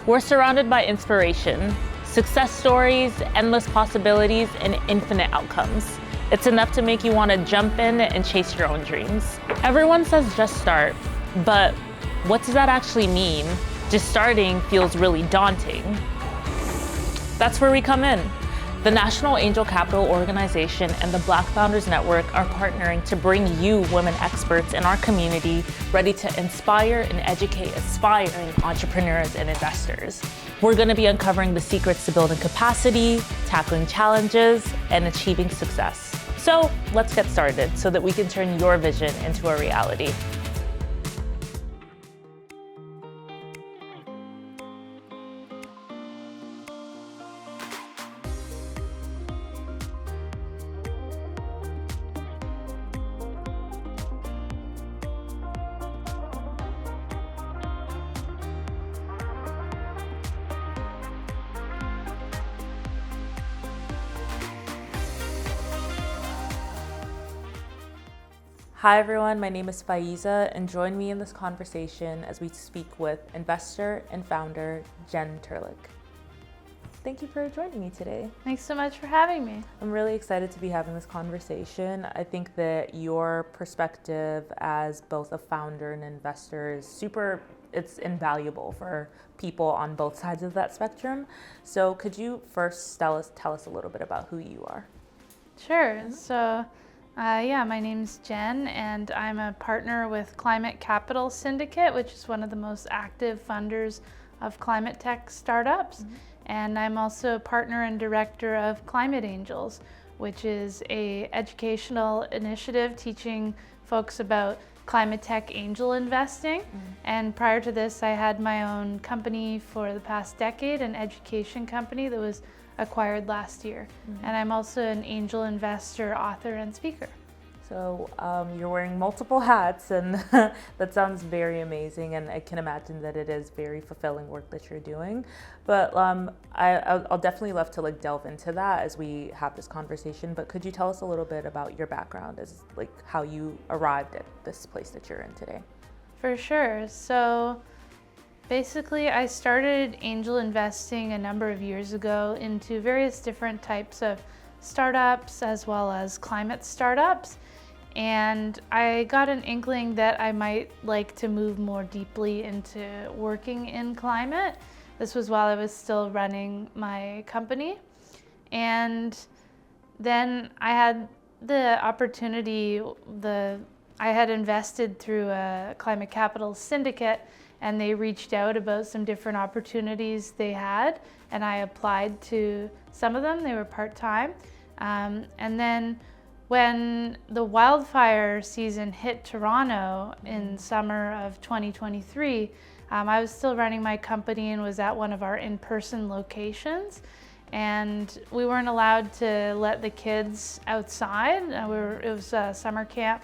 We're surrounded by inspiration, success stories, endless possibilities, and infinite outcomes. It's enough to make you want to jump in and chase your own dreams. Everyone says just start, but what does that actually mean? Just starting feels really daunting. That's where we come in. The National Angel Capital Organization and the Black Founders Network are partnering to bring you women experts in our community ready to inspire and educate aspiring entrepreneurs and investors. We're going to be uncovering the secrets to building capacity, tackling challenges, and achieving success. So let's get started so that we can turn your vision into a reality. Hi everyone, my name is Faiza, and join me in this conversation as we speak with investor and founder Jenn Turliuk. Thank you for joining me today. Thanks so much for having me. I'm really excited to be having this conversation. I think that your perspective as both a founder and investor is it's invaluable for people on both sides of that spectrum. So could you first tell us a little bit about who you are? Sure. So my name's Jenn, and I'm a partner with Climate Capital Syndicate, which is one of the most active funders of climate tech startups. And I'm also a partner and director of Climate Angels, which is an educational initiative teaching folks about climate tech angel investing. And prior to this, I had my own company for the past decade, an education company that was acquired last year. And I'm also an angel investor, author, and speaker. So you're wearing multiple hats, and that sounds very amazing, and I can imagine that it is very fulfilling work that you're doing. But I'll definitely love to delve into that as we have this conversation. But could you tell us a little bit about your background, as how you arrived at this place that you're in today? For sure. So basically, I started angel investing a number of years ago into various different types of startups as well as climate startups. And I got an inkling that I might like to move more deeply into working in climate. This was while I was still running my company. And then I had the opportunity, I had invested through a Climate Capital Syndicate, and they reached out about some different opportunities they had, and I applied to some of them. They were part-time. And then when the wildfire season hit Toronto in summer of 2023, I was still running my company and was at one of our in-person locations. And we weren't allowed to let the kids outside. It was a summer camp,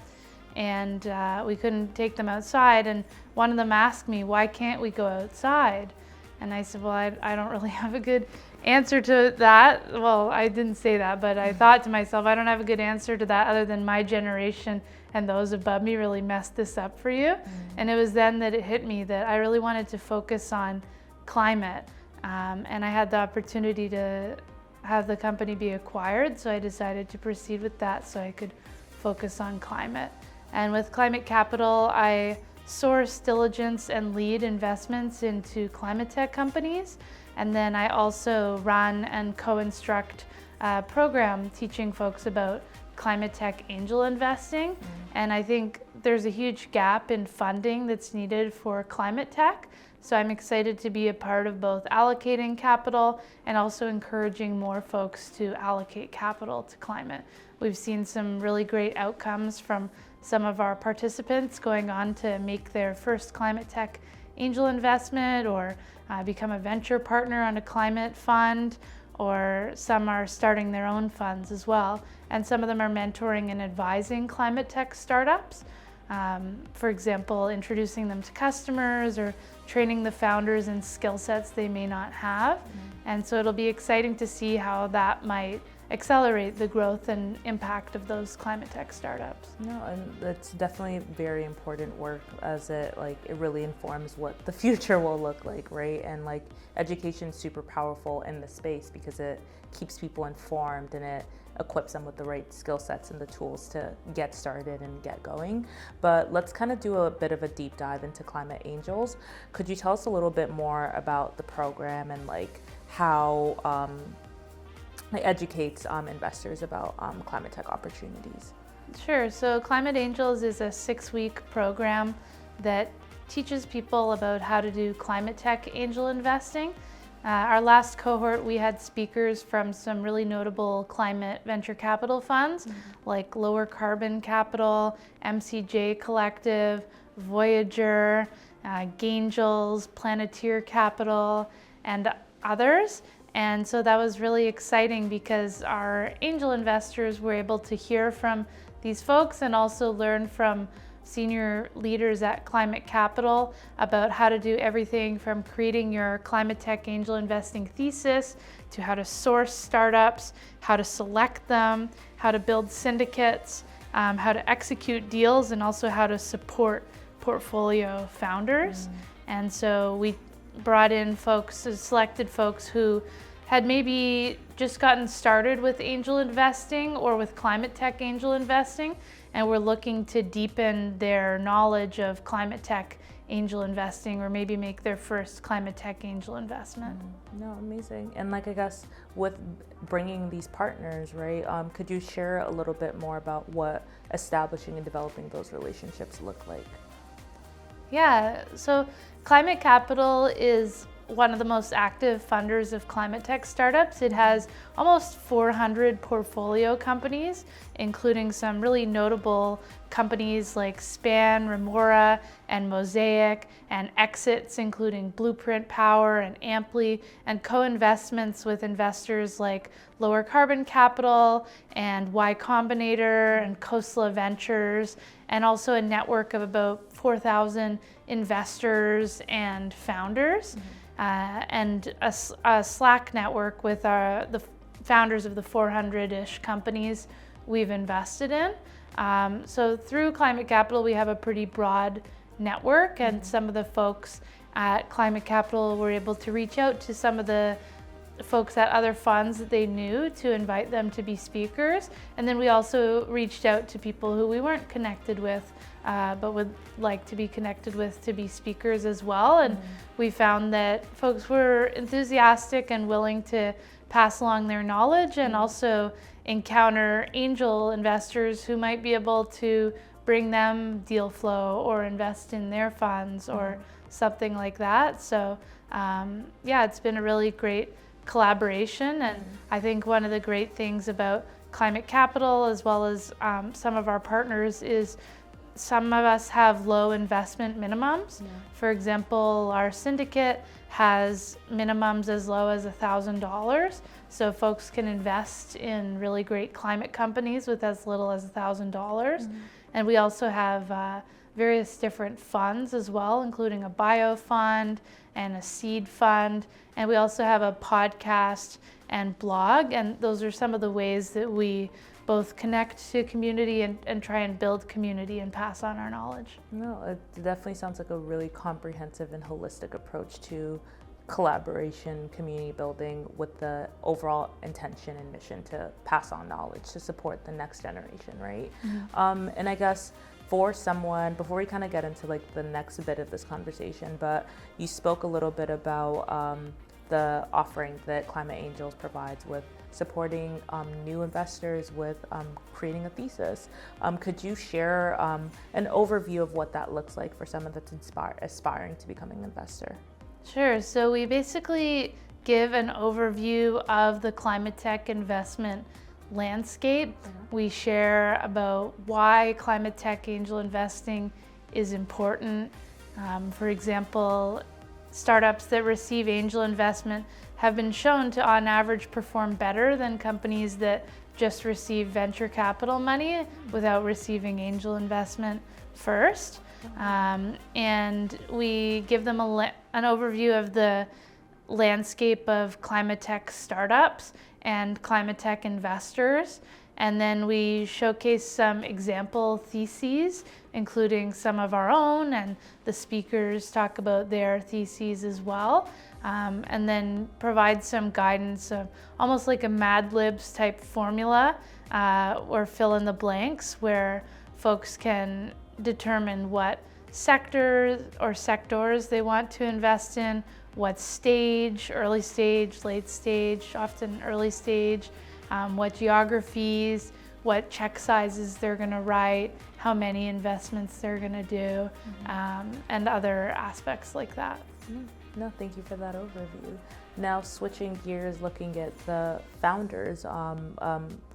and we couldn't take them outside. And one of them asked me, "Why can't we go outside?" And I said, well, I don't really have a good answer to that. Well, I didn't say that, but I thought to myself, I don't have a good answer to that other than my generation and those above me really messed this up for you. And it was then that it hit me that I really wanted to focus on climate. And I had the opportunity to have the company be acquired, so I decided to proceed with that so I could focus on climate. And with Climate Capital, I source, diligence, and lead investments into climate tech companies. And then I also run and co-instruct a program teaching folks about climate tech angel investing. And I think there's a huge gap in funding that's needed for climate tech. So I'm excited to be a part of both allocating capital and also encouraging more folks to allocate capital to climate. We've seen some really great outcomes from some of our participants going on to make their first climate tech angel investment or become a venture partner on a climate fund, or some are starting their own funds as well. And some of them are mentoring and advising climate tech startups. For example, introducing them to customers or training the founders in skill sets they may not have. And so it'll be exciting to see how that might accelerate the growth and impact of those climate tech startups. No, and it's definitely very important work, as it really informs what the future will look like, right? And education is super powerful in the space because it keeps people informed and it equips them with the right skill sets and the tools to get started and get going. But let's kind of do a bit of a deep dive into Climate Angels. Could you tell us a little bit more about the program and how it educates investors about climate tech opportunities? Sure. So Climate Angels is a 6-week program that teaches people about how to do climate tech angel investing. Our last cohort, we had speakers from some really notable climate venture capital funds, like Lower Carbon Capital, MCJ Collective, Voyager, Gaingels, Planeteer Capital, and others. And so that was really exciting because our angel investors were able to hear from these folks and also learn from senior leaders at Climate Capital about how to do everything from creating your climate tech angel investing thesis to how to source startups, how to select them, how to build syndicates, how to execute deals, and also how to support portfolio founders. And so we brought in selected folks who had maybe just gotten started with angel investing or with climate tech angel investing, and were looking to deepen their knowledge of climate tech angel investing or maybe make their first climate tech angel investment. No, amazing. And I guess with bringing these partners, right, could you share a little bit more about what establishing and developing those relationships look like? Yeah, so Climate Capital is one of the most active funders of climate tech startups. It has almost 400 portfolio companies, including some really notable companies like Span, Remora, and Mosaic, and exits including Blueprint Power and Amply, and co-investments with investors like Lower Carbon Capital and Y Combinator and Khosla Ventures, and also a network of about 4,000 investors and founders. And a Slack network with the founders of the 400-ish companies we've invested in. So through Climate Capital, we have a pretty broad network, and some of the folks at Climate Capital were able to reach out to some of the folks at other funds that they knew to invite them to be speakers. And then we also reached out to people who we weren't connected with, but would like to be connected with to be speakers as well. And we found that folks were enthusiastic and willing to pass along their knowledge and also encounter angel investors who might be able to bring them deal flow or invest in their funds or something like that. So yeah, it's been a really great collaboration, and I think one of the great things about Climate Capital as well as some of our partners is some of us have low investment minimums. For example, our syndicate has minimums as low as $1,000, so folks can invest in really great climate companies with as little as $1,000. And we also have various different funds as well, including a bio fund and a seed fund. And we also have a podcast and blog, and those are some of the ways that we both connect to community and try and build community and pass on our knowledge. No, it definitely sounds like a really comprehensive and holistic approach to collaboration, community building, with the overall intention and mission to pass on knowledge to support the next generation, right? And I guess for someone, before we kind of get into the next bit of this conversation, but you spoke a little bit about the offering that Climate Angels provides with supporting new investors with creating a thesis. Could you share an overview of what that looks like for someone that's aspiring to becoming an investor? Sure. So we basically give an overview of the climate tech investment landscape. We share about why climate tech angel investing is important. For example, startups that receive angel investment have been shown to, on average, perform better than companies that just receive venture capital money without receiving angel investment first. And we give them an overview of the landscape of climate tech startups and climate tech investors. And then we showcase some example theses, including some of our own, and the speakers talk about their theses as well. And then provide some guidance, almost like a Mad Libs type formula, or fill in the blanks, where folks can determine what sectors or sectors they want to invest in, what stage, early stage, late stage, often early stage, what geographies, what check sizes they're going to write, how many investments they're going to do, and other aspects like that. No, thank you for that overview. Now switching gears, looking at the founders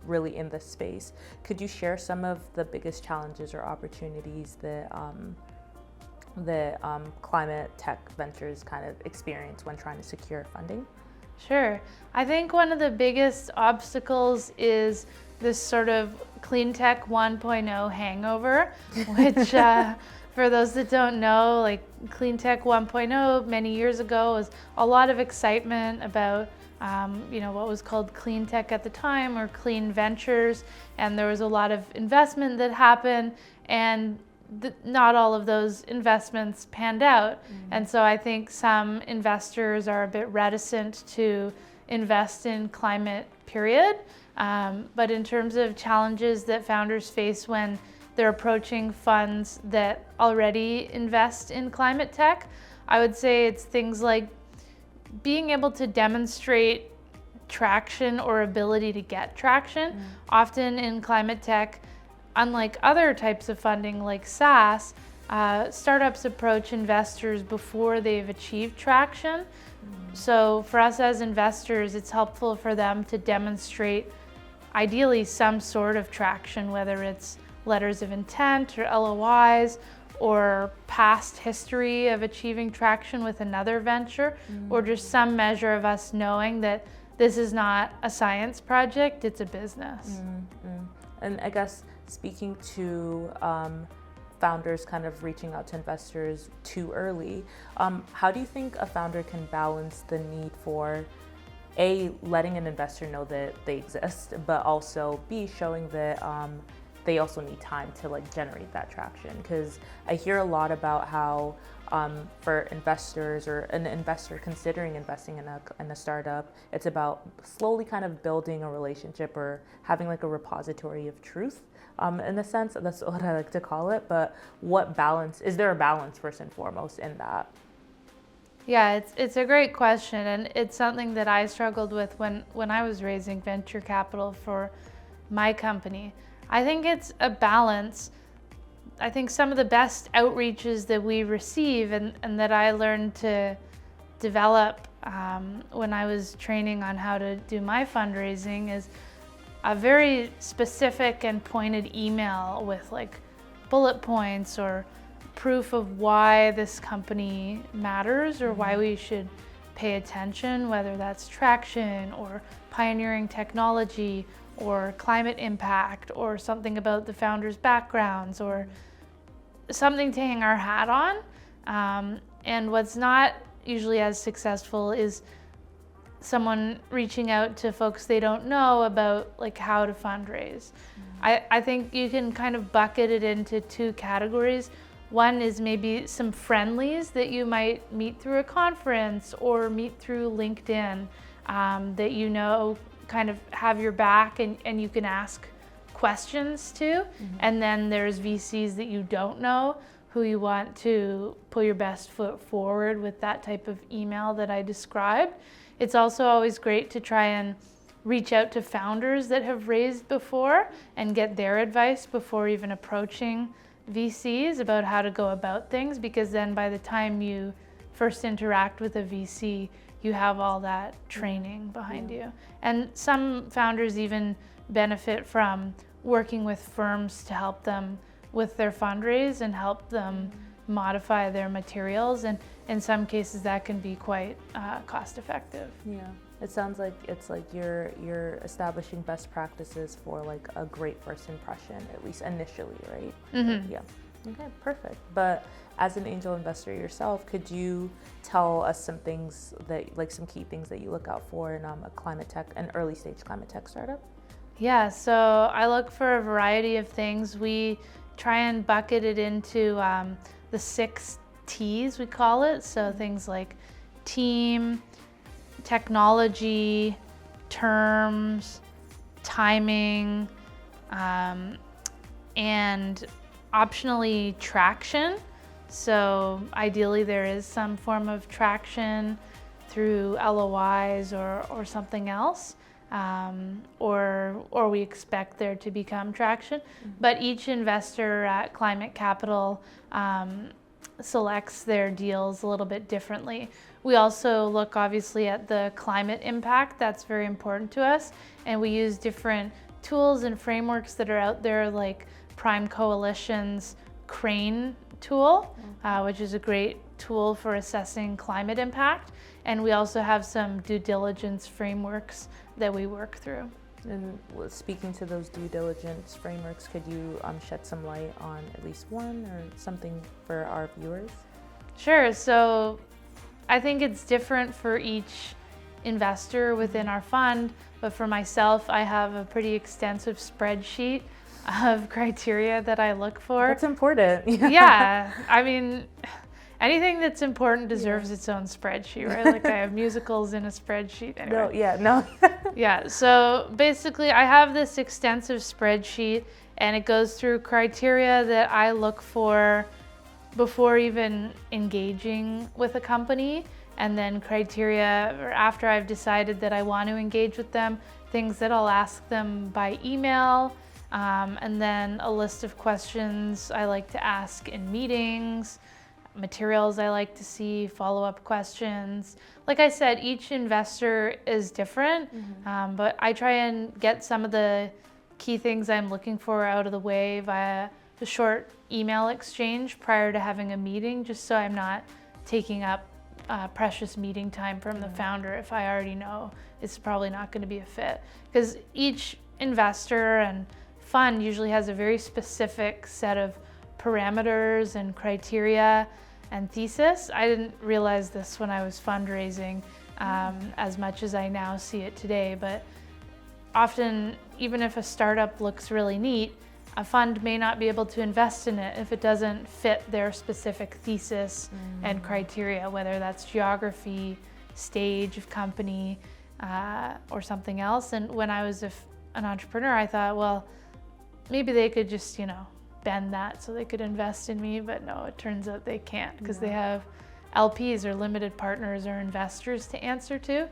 really in this space, could you share some of the biggest challenges or opportunities that climate tech ventures kind of experience when trying to secure funding? Sure. I think one of the biggest obstacles is this sort of clean tech 1.0 hangover, which for those that don't know, like clean tech 1.0 many years ago was a lot of excitement about what was called clean tech at the time, or clean ventures, and there was a lot of investment that happened, and not all of those investments panned out. And so I think some investors are a bit reticent to invest in climate, period. But in terms of challenges that founders face when they're approaching funds that already invest in climate tech, I would say it's things like being able to demonstrate traction or ability to get traction. Often in climate tech, unlike other types of funding like SaaS, startups approach investors before they've achieved traction. So for us as investors, it's helpful for them to demonstrate ideally some sort of traction, whether it's letters of intent or LOIs, or past history of achieving traction with another venture, or just some measure of us knowing that this is not a science project, it's a business. And I guess speaking to founders kind of reaching out to investors too early, how do you think a founder can balance the need for A, letting an investor know that they exist, but also B, showing that they also need time to like generate that traction? Because I hear a lot about how for investors or an investor considering investing in a startup, it's about slowly kind of building a relationship or having like a repository of truth. In a sense, that's what I like to call it. But what balance, is there a balance first and foremost in that? Yeah, it's a great question, and it's something that I struggled with when I was raising venture capital for my company. I think it's a balance. I think some of the best outreaches that we receive and that I learned to develop when I was training on how to do my fundraising is a very specific and pointed email with like bullet points or proof of why this company matters or why we should pay attention, whether that's traction or pioneering technology or climate impact or something about the founders' backgrounds or something to hang our hat on. And what's not usually as successful is someone reaching out to folks they don't know about like how to fundraise. I think you can kind of bucket it into two categories. One is maybe some friendlies that you might meet through a conference or meet through LinkedIn that you know kind of have your back and you can ask questions to. And then there's VCs that you don't know who you want to put your best foot forward with that type of email that I described. It's also always great to try and reach out to founders that have raised before and get their advice before even approaching VCs about how to go about things, because then by the time you first interact with a VC, you have all that training behind you. And some founders even benefit from working with firms to help them with their fundraise and help them modify their materials. And in some cases that can be quite cost effective. Yeah, it sounds like it's like you're establishing best practices for like a great first impression, at least initially, right? Yeah. Okay, perfect. But as an angel investor yourself, could you tell us some things that, like some key things that you look out for in an early stage climate tech startup? Yeah, so I look for a variety of things. We try and bucket it into the 6 T's, we call it. So things like team, technology, terms, timing, and optionally traction. So ideally there is some form of traction through LOIs or something else, or we expect there to become traction. But each investor at Climate Capital selects their deals a little bit differently. We also look obviously at the climate impact. That's very important to us, and we use different tools and frameworks that are out there, like Prime Coalition's Crane tool, which is a great tool for assessing climate impact. And we also have some due diligence frameworks that we work through. And speaking to those due diligence frameworks, could you shed some light on at least one or something for our viewers? Sure. So I think it's different for each investor within our fund, but for myself, I have a pretty extensive spreadsheet of criteria that I look for. That's important. Yeah. I mean, anything that's important deserves its own spreadsheet, right? Like I have musicals in a spreadsheet. Anyway. No. Yeah, so basically I have this extensive spreadsheet, and it goes through criteria that I look for before even engaging with a company, and then criteria or after I've decided that I want to engage with them, things that I'll ask them by email, and then a list of questions I like to ask in meetings, materials I like to see, follow-up questions. Like I said, each investor is different, but I try and get some of the key things I'm looking for out of the way via the short email exchange prior to having a meeting, just so I'm not taking up precious meeting time from the founder if I already know it's probably not going to be a fit. Because each investor and fund usually has a very specific set of parameters and criteria and thesis. I didn't realize this when I was fundraising as much as I now see it today, but often, even if a startup looks really neat, a fund may not be able to invest in it if it doesn't fit their specific thesis and criteria, whether that's geography, stage of company, or something else. And when I was an entrepreneur, I thought, well, maybe they could just, bend that so they could invest in me, but no, it turns out they can't, because they have LPs or limited partners or investors to answer to.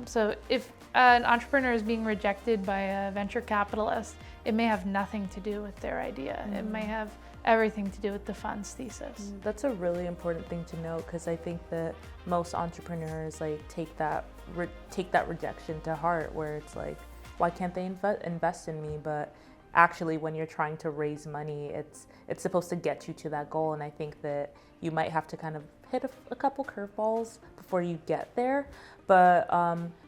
So if an entrepreneur is being rejected by a venture capitalist, it may have nothing to do with their idea. It may have everything to do with the fund's thesis. That's a really important thing to know, because I think that most entrepreneurs take that rejection to heart, where it's like, why can't they invest in me? But actually, when you're trying to raise money, it's supposed to get you to that goal. And I think that you might have to kind of hit a couple curveballs before you get there. But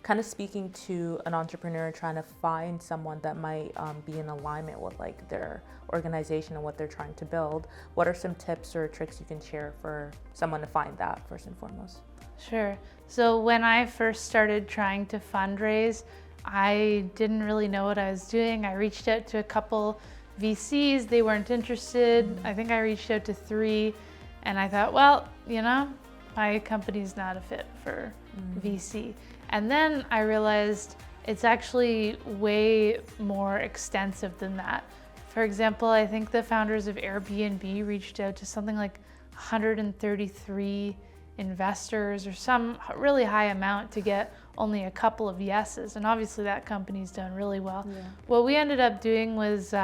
kind of speaking to an entrepreneur trying to find someone that might be in alignment with their organization and what they're trying to build, what are some tips or tricks you can share for someone to find that first and foremost? Sure. So when I first started trying to fundraise, I didn't really know what I was doing. I reached out to a couple VCs. They weren't interested. I think I reached out to 3, and I thought, well, my company's not a fit for VC. And then I realized it's actually way more extensive than that. For example, I think the founders of Airbnb reached out to something like 133 investors or some really high amount to get only a couple of yeses, and obviously that company's done really well. What we ended up doing was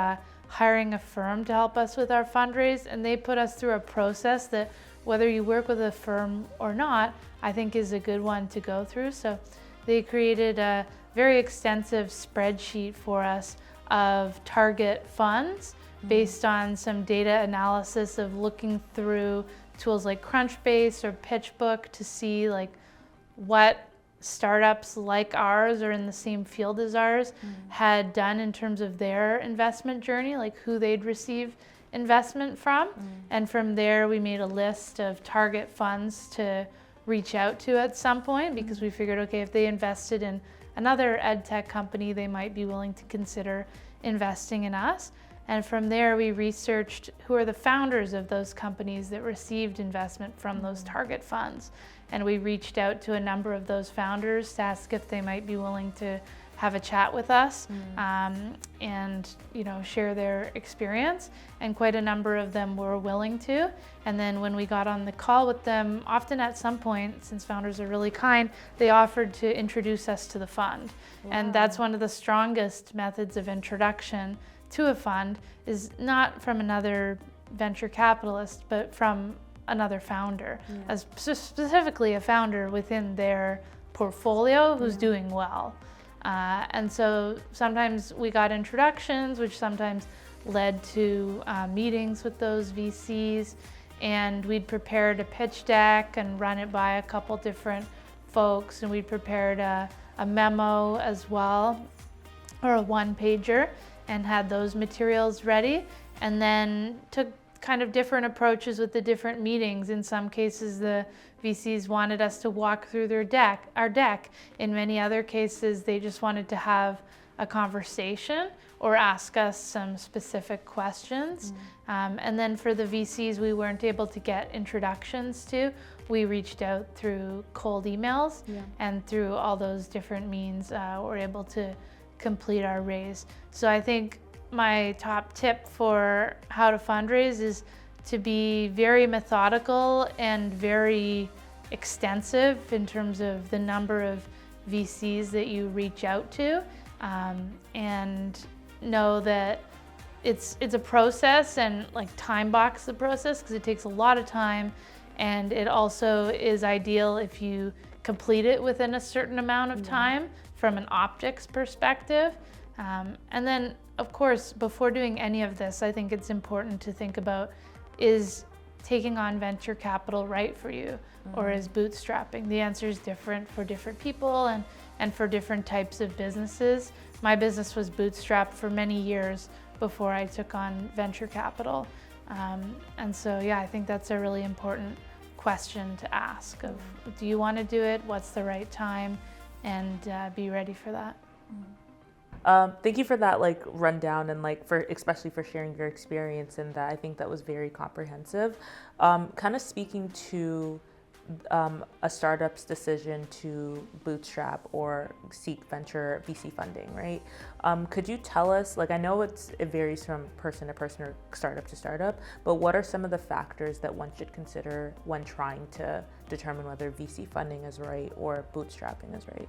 hiring a firm to help us with our fundraise, and they put us through a process that, whether you work with a firm or not, I think is a good one to go through. So they created a very extensive spreadsheet for us of target funds based on some data analysis of looking through tools like Crunchbase or PitchBook to see what startups like ours or in the same field as ours had done in terms of their investment journey, like who they'd receive investment from. And from there, we made a list of target funds to reach out to at some point, because we figured, okay, if they invested in another ed tech company, they might be willing to consider investing in us. And from there, we researched who are the founders of those companies that received investment from those target funds. And we reached out to a number of those founders to ask if they might be willing to have a chat with us and share their experience. And quite a number of them were willing to. And then when we got on the call with them, often at some point, since founders are really kind, they offered to introduce us to the fund. Wow. And that's one of the strongest methods of introduction to a fund, is not from another venture capitalist, but from another founder, as specifically a founder within their portfolio who's doing well. And so sometimes we got introductions, which sometimes led to meetings with those VCs, and we'd prepared a pitch deck and run it by a couple different folks, and we'd prepared a memo as well, or a one-pager, and had those materials ready, and then took kind of different approaches with the different meetings. In some cases, the VCs wanted us to walk through our deck. In many other cases, they just wanted to have a conversation or ask us some specific questions. And then for the VCs we weren't able to get introductions to, we reached out through cold emails, and through all those different means, we're able to complete our raise. So I think my top tip for how to fundraise is to be very methodical and very extensive in terms of the number of VCs that you reach out to, and know that it's a process, and like time box the process, because it takes a lot of time, and it also is ideal if you complete it within a certain amount of time from an optics perspective. And then, of course, before doing any of this, I think it's important to think about, is taking on venture capital right for you, or is bootstrapping? The answer is different for different people and for different types of businesses. My business was bootstrapped for many years before I took on venture capital. And so, I think that's a really important question to ask of, do you want to do it? What's the right time? And be ready for that. Thank you for that rundown, and especially for sharing your experience, and that I think that was very comprehensive. Kind of speaking to a startup's decision to bootstrap or seek venture VC funding, right? Could you tell us, I know it varies from person to person or startup to startup, but what are some of the factors that one should consider when trying to determine whether VC funding is right or bootstrapping is right?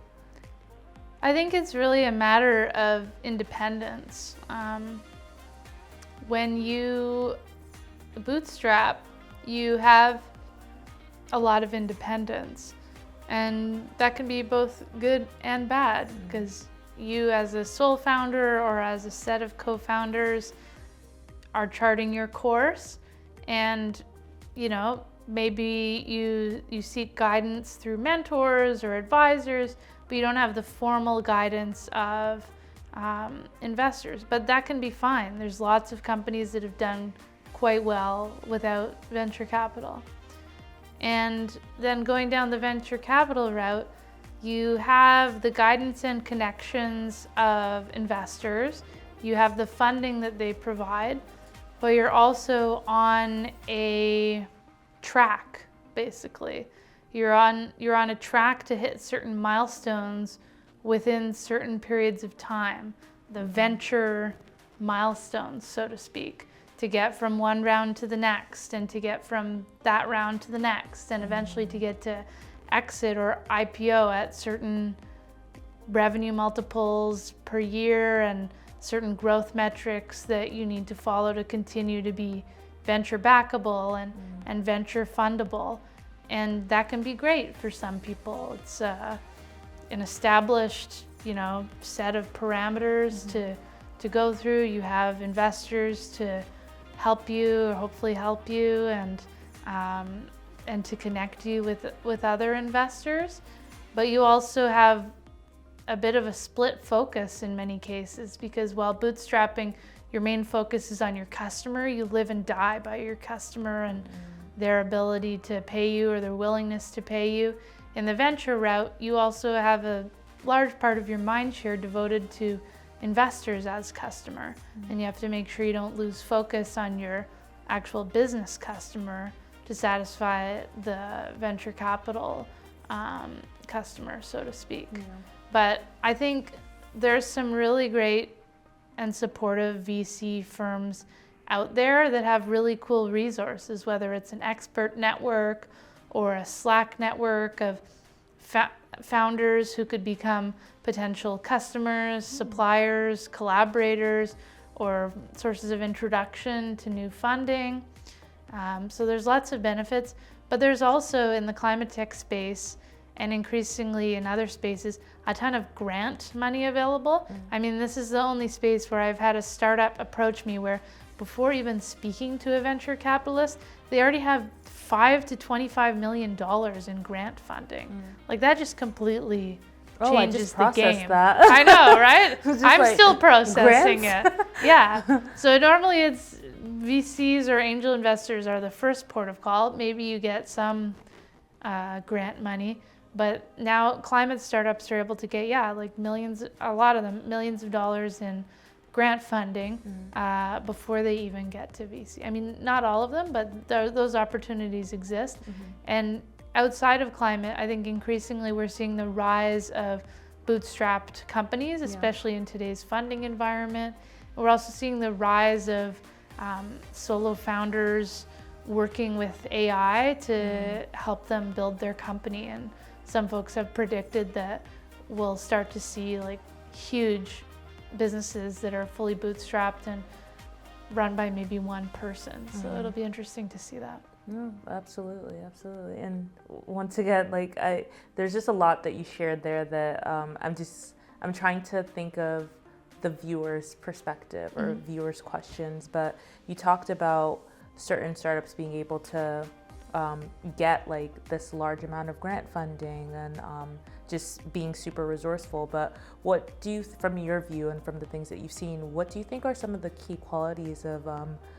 I think it's really a matter of independence. When you bootstrap, you have a lot of independence, and that can be both good and bad, because you as a sole founder or as a set of co-founders are charting your course, and maybe you seek guidance through mentors or advisors, but you don't have the formal guidance of investors. But that can be fine. There's lots of companies that have done quite well without venture capital. And then going down the venture capital route, you have the guidance and connections of investors, you have the funding that they provide, but you're also on a track, basically. You're on a track to hit certain milestones within certain periods of time, the venture milestones, so to speak, to get from one round to the next, and to get from that round to the next, and eventually to get to exit or IPO at certain revenue multiples per year and certain growth metrics that you need to follow to continue to be venture backable and venture fundable. And that can be great for some people. It's an established, set of parameters to go through. You have investors to help you, or hopefully help you, and to connect you with other investors. But you also have a bit of a split focus in many cases, because while bootstrapping, your main focus is on your customer. You live and die by your customer and their ability to pay you or their willingness to pay you. In the venture route, you also have a large part of your mind share devoted to investors as customer. And you have to make sure you don't lose focus on your actual business customer to satisfy the venture capital customer, so to speak. But I think there's some really great and supportive VC firms out there that have really cool resources, whether it's an expert network or a Slack network of founders who could become potential customers, suppliers, collaborators, or sources of introduction to new funding. So there's lots of benefits, but there's also in the climate tech space and increasingly in other spaces, a ton of grant money available. I mean, this is the only space where I've had a startup approach me where before even speaking to a venture capitalist, they already have $5 to $25 million in grant funding. Like that just completely changes the game. That. I know, right? I'm like, still processing grants? it. Yeah. So normally it's VCs or angel investors are the first port of call. Maybe you get some grant money. But now climate startups are able to get, like millions, a lot of them, millions of dollars in grant funding before they even get to VC. I mean, not all of them, but those opportunities exist. And outside of climate, I think increasingly we're seeing the rise of bootstrapped companies, especially in today's funding environment. We're also seeing the rise of solo founders working with AI to help them build their company. And some folks have predicted that we'll start to see like huge businesses that are fully bootstrapped and run by maybe one person. So it'll be interesting to see that. No, absolutely. And once again, like there's just a lot that you shared there that I'm trying to think of the viewer's perspective or viewer's questions, but you talked about certain startups being able to get like this large amount of grant funding and just being super resourceful. But what do you, from your view and from the things that you've seen, what do you think are some of the key qualities of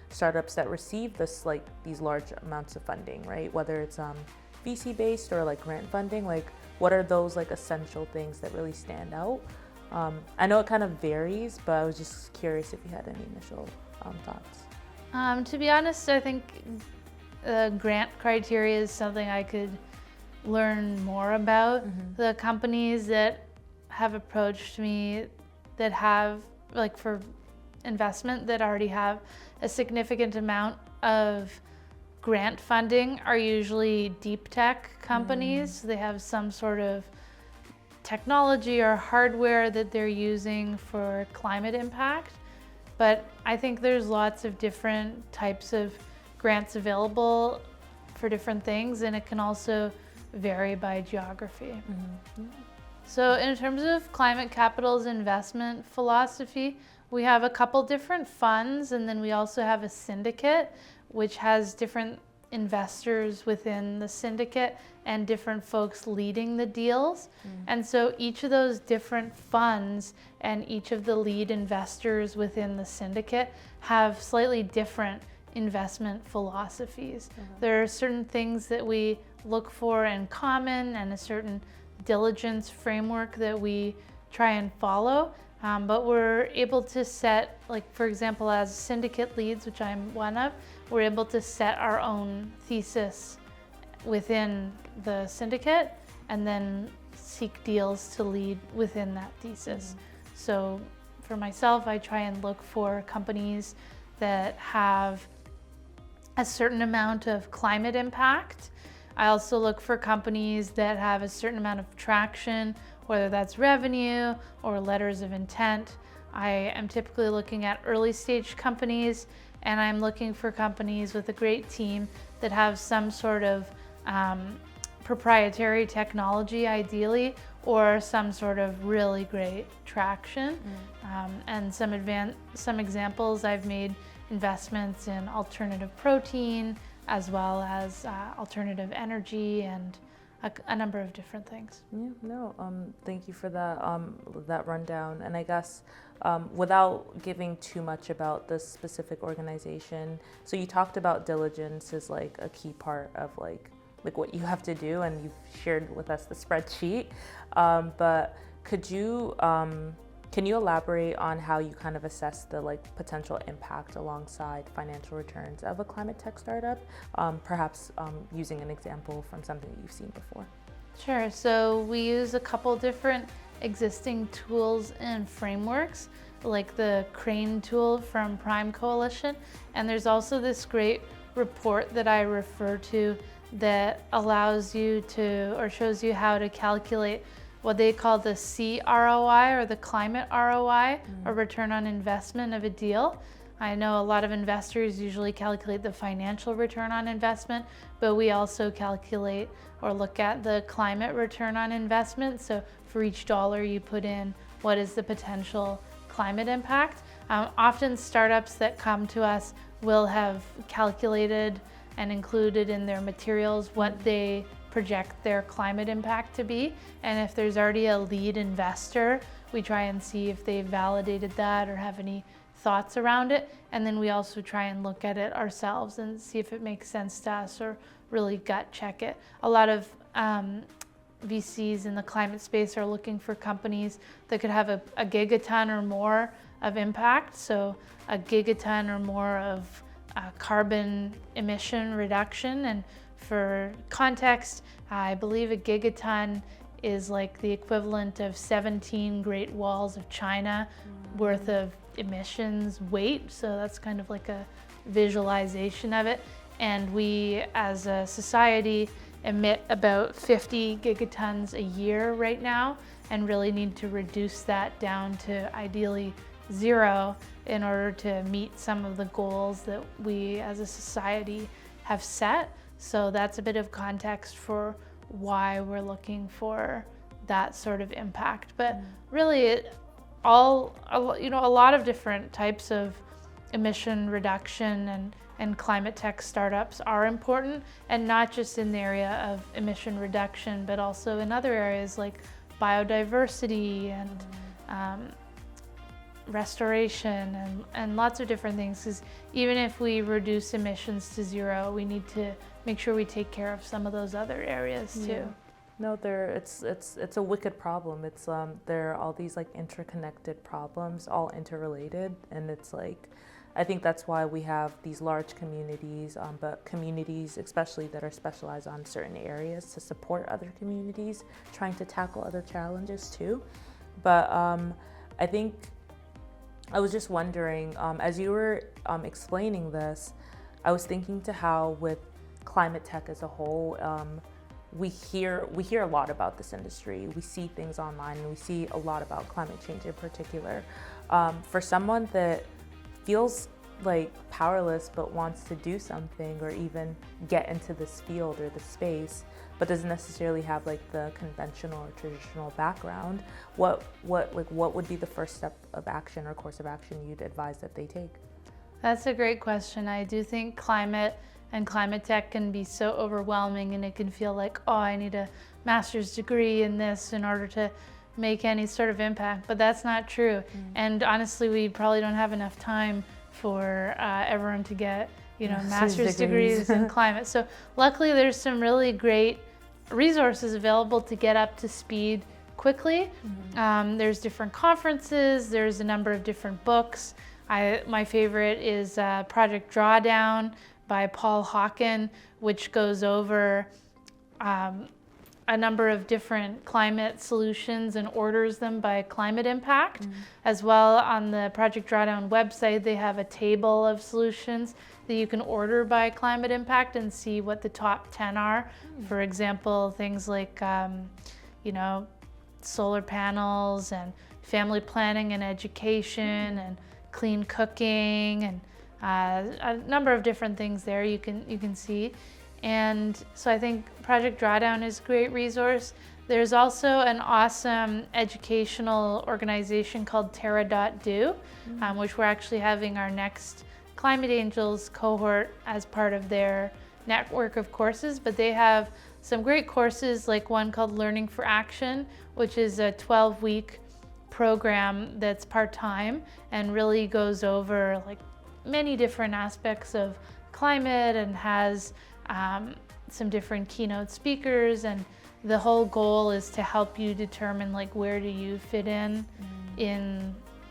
startups that receive this, like these large amounts of funding, right? Whether it's VC based or like grant funding, like what are those like essential things that really stand out? I know it kind of varies, but I was just curious if you had any initial thoughts. To be honest, I think grant criteria is something I could learn more about. The companies that have approached me that have, like for investment, that already have a significant amount of grant funding are usually deep tech companies. They have some sort of technology or hardware that they're using for climate impact. But I think there's lots of different types of grants available for different things, and it can also vary by geography. So in terms of Climate Capital's investment philosophy, we have a couple different funds, and then we also have a syndicate, which has different investors within the syndicate and different folks leading the deals. And so each of those different funds and each of the lead investors within the syndicate have slightly different investment philosophies. There are certain things that we look for in common and a certain diligence framework that we try and follow. But we're able to set, like for example, as syndicate leads, which I'm one of, we're able to set our own thesis within the syndicate and then seek deals to lead within that thesis. So for myself, I try and look for companies that have a certain amount of climate impact. I also look for companies that have a certain amount of traction, whether that's revenue or letters of intent. I am typically looking at early stage companies, and I'm looking for companies with a great team that have some sort of proprietary technology ideally, or some sort of really great traction. And some examples, I've made investments in alternative protein as well as alternative energy and a number of different things. Yeah, no, thank you for that rundown. And I guess without giving too much about the specific organization, so you talked about diligence is like a key part of like what you have to do, and you've shared with us the spreadsheet. But could you can you elaborate on how you kind of assess the potential impact alongside financial returns of a climate tech startup, perhaps using an example from something that you've seen before? Sure. So we use a couple different existing tools and frameworks, like the Crane tool from Prime Coalition. And there's also this great report that I refer to that allows you to, or shows you how to calculate what they call the CROI, or the climate ROI, or return on investment of a deal. I know a lot of investors usually calculate the financial return on investment, but we also calculate or look at the climate return on investment. So for each dollar you put in, what is the potential climate impact? Often startups that come to us will have calculated and included in their materials what they project their climate impact to be. And if there's already a lead investor, we try and see if they've validated that or have any thoughts around it. And then we also try and look at it ourselves and see if it makes sense to us, or really gut check it. A lot of VCs in the climate space are looking for companies that could have a gigaton or more of impact. So a gigaton or more of carbon emission reduction. And for context, I believe a gigaton is like the equivalent of 17 Great Walls of China worth of emissions weight. So that's kind of like a visualization of it. And we, as a society, emit about 50 gigatons a year right now, and really need to reduce that down to ideally 0 in order to meet some of the goals that we as a society have set. So that's a bit of context for why we're looking for that sort of impact. But really, a lot of different types of emission reduction and climate tech startups are important, and not just in the area of emission reduction, but also in other areas like biodiversity and restoration and lots of different things. Because even if we reduce emissions to 0, we need to make sure we take care of some of those other areas too. Yeah. No, it's a wicked problem. It's there are all these interconnected problems, all interrelated, and it's I think that's why we have these large communities, but communities especially that are specialized on certain areas to support other communities trying to tackle other challenges too. But I think I was just wondering, as you were explaining this, I was thinking to how with climate tech as a whole, we hear a lot about this industry. We see things online, and we see a lot about climate change in particular. For someone that feels powerless but wants to do something, or even get into this field or the space, but doesn't necessarily have the conventional or traditional background, what would be the first step of action or course of action you'd advise that they take? That's a great question. I do think climate and climate tech can be so overwhelming, and it can feel like, oh, I need a master's degree in this in order to make any sort of impact, but that's not true. And honestly, we probably don't have enough time for everyone to get master's degrees in climate. So luckily there's some really great resources available to get up to speed quickly. There's different conferences, there's a number of different books. My favorite is Project Drawdown by Paul Hawken, which goes over a number of different climate solutions and orders them by climate impact. As well, on the Project Drawdown website, they have a table of solutions that you can order by climate impact and see what the top 10 are. For example, things like solar panels and family planning and education and clean cooking, and a number of different things there you can see. And so I think Project Drawdown is a great resource. There's also an awesome educational organization called Terra.do, which we're actually having our next Climate Angels cohort as part of their network of courses, but they have some great courses, like one called Learning for Action, which is a 12-week program that's part-time and really goes over like many different aspects of climate and has some different keynote speakers, and the whole goal is to help you determine like where do you fit in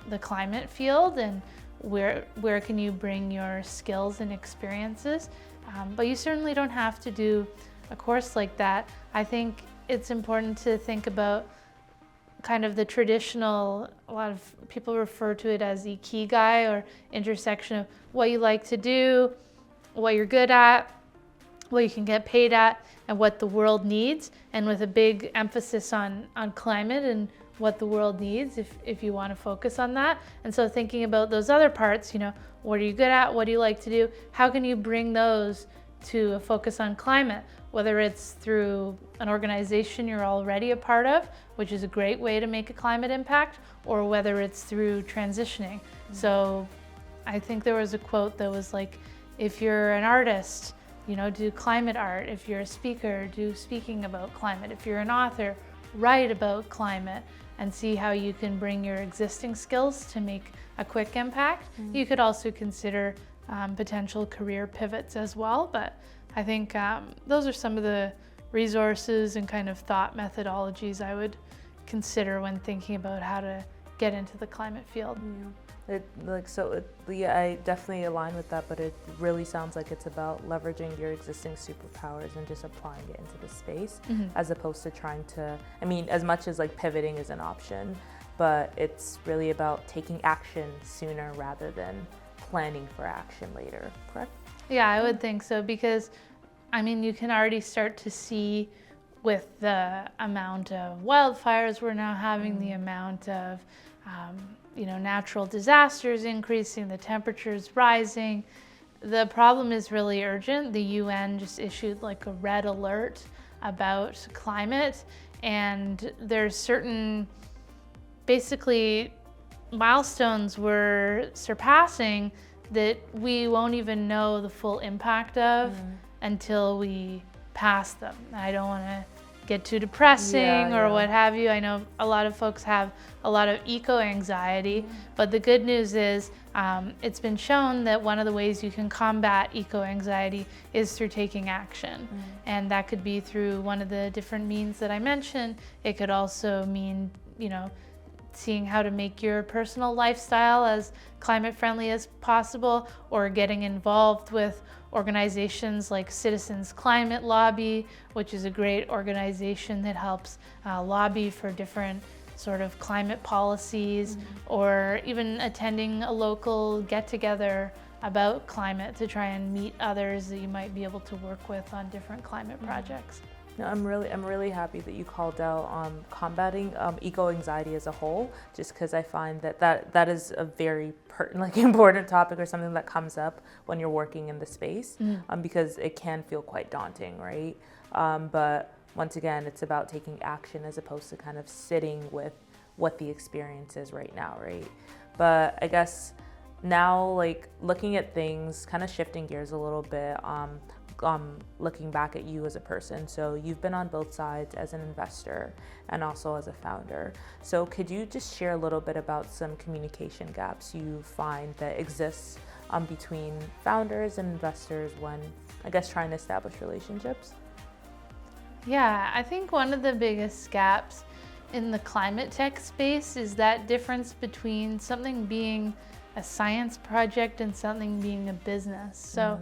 the climate field, and where can you bring your skills and experiences. But you certainly don't have to do a course like that. I think it's important to think about kind of the traditional, a lot of people refer to it as ikigai, or intersection of what you like to do, what you're good at, what you can get paid at, and what the world needs, and with a big emphasis on climate and what the world needs if you want to focus on that. And so thinking about those other parts, what are you good at, what do you like to do, how can you bring those to a focus on climate, whether it's through an organization you're already a part of, which is a great way to make a climate impact, or whether it's through transitioning. So I think there was a quote that was like, if you're an artist, do climate art. If you're a speaker, do speaking about climate. If you're an author, write about climate, and see how you can bring your existing skills to make a quick impact. You could also consider potential career pivots as well, but I think those are some of the resources and kind of thought methodologies I would consider when thinking about how to get into the climate field. I definitely align with that, but it really sounds like it's about leveraging your existing superpowers and just applying it into the space, as opposed to trying to, as much as like pivoting is an option, but it's really about taking action sooner rather than planning for action later, correct? Yeah, I would think so, because you can already start to see with the amount of wildfires we're now having, the amount of natural disasters increasing, the temperatures rising. The problem is really urgent. The UN just issued like a red alert about climate, and there's certain basically milestones we're surpassing that we won't even know the full impact of until we pass them. I don't want to get too depressing or what have you. I know a lot of folks have a lot of eco-anxiety, but the good news is it's been shown that one of the ways you can combat eco-anxiety is through taking action. And that could be through one of the different means that I mentioned. It could also mean, seeing how to make your personal lifestyle as climate friendly as possible, or getting involved with organizations like Citizens Climate Lobby, which is a great organization that helps lobby for different sort of climate policies, or even attending a local get-together about climate to try and meet others that you might be able to work with on different climate projects. No, I'm really happy that you called out combating eco-anxiety as a whole, just because I find that is a very important topic, or something that comes up when you're working in the space, because it can feel quite daunting, right? But once again, it's about taking action as opposed to kind of sitting with what the experience is right now, right? But I guess now, like, looking at things, kind of shifting gears a little bit, looking back at you as a person. So you've been on both sides as an investor and also as a founder. So could you just share a little bit about some communication gaps you find that exists between founders and investors when, I guess, trying to establish relationships? Yeah, I think one of the biggest gaps in the climate tech space is that difference between something being a science project and something being a business. So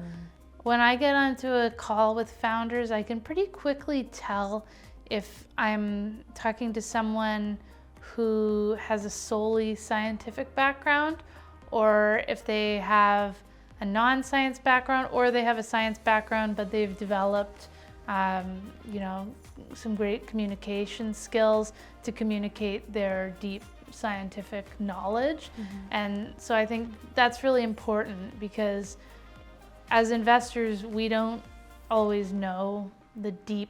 when I get onto a call with founders, I can pretty quickly tell if I'm talking to someone who has a solely scientific background, or if they have a non-science background, or they have a science background but they've developed some great communication skills to communicate their deep scientific knowledge. And so I think that's really important, because as investors, we don't always know the deep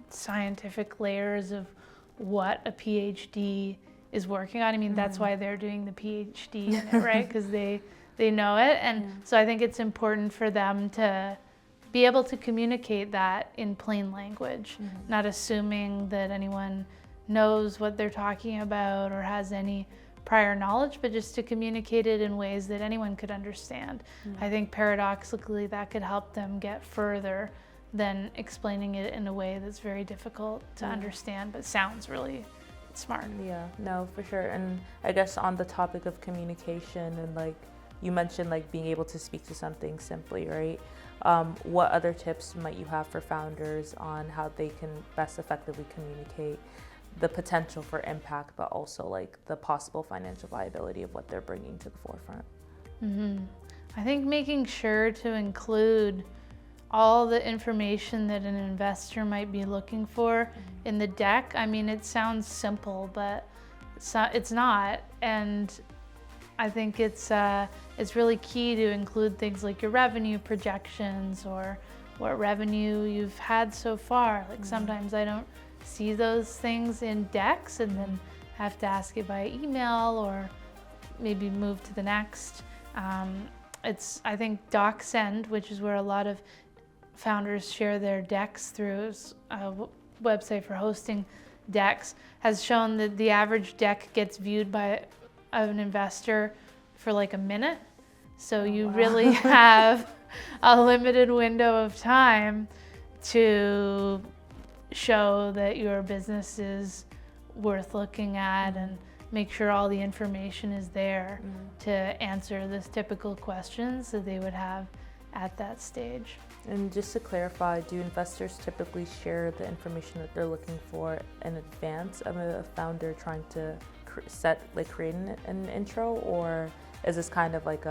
scientific layers of what a PhD is working on. That's why they're doing the PhD in it, right? Because they know it. And so I think it's important for them to be able to communicate that in plain language, not assuming that anyone knows what they're talking about or has any prior knowledge, but just to communicate it in ways that anyone could understand. I think paradoxically that could help them get further than explaining it in a way that's very difficult to understand but sounds really smart. Yeah, no, for sure. And I guess on the topic of communication, and like you mentioned, like being able to speak to something simply, right? What other tips might you have for founders on how they can best effectively communicate the potential for impact, but also like the possible financial viability of what they're bringing to the forefront? I think making sure to include all the information that an investor might be looking for in the deck. I mean, it sounds simple, but it's not. And I think it's really key to include things like your revenue projections or what revenue you've had so far. Like sometimes I don't see those things in decks and then have to ask it by email or maybe move to the next. I think DocSend, which is where a lot of founders share their decks through, a website for hosting decks, has shown that the average deck gets viewed by an investor for like a minute. So you really have a limited window of time to show that your business is worth looking at and make sure all the information is there to answer the typical questions that they would have at that stage. And just to clarify, do investors typically share the information that they're looking for in advance of a founder trying to create an intro, or is this kind of like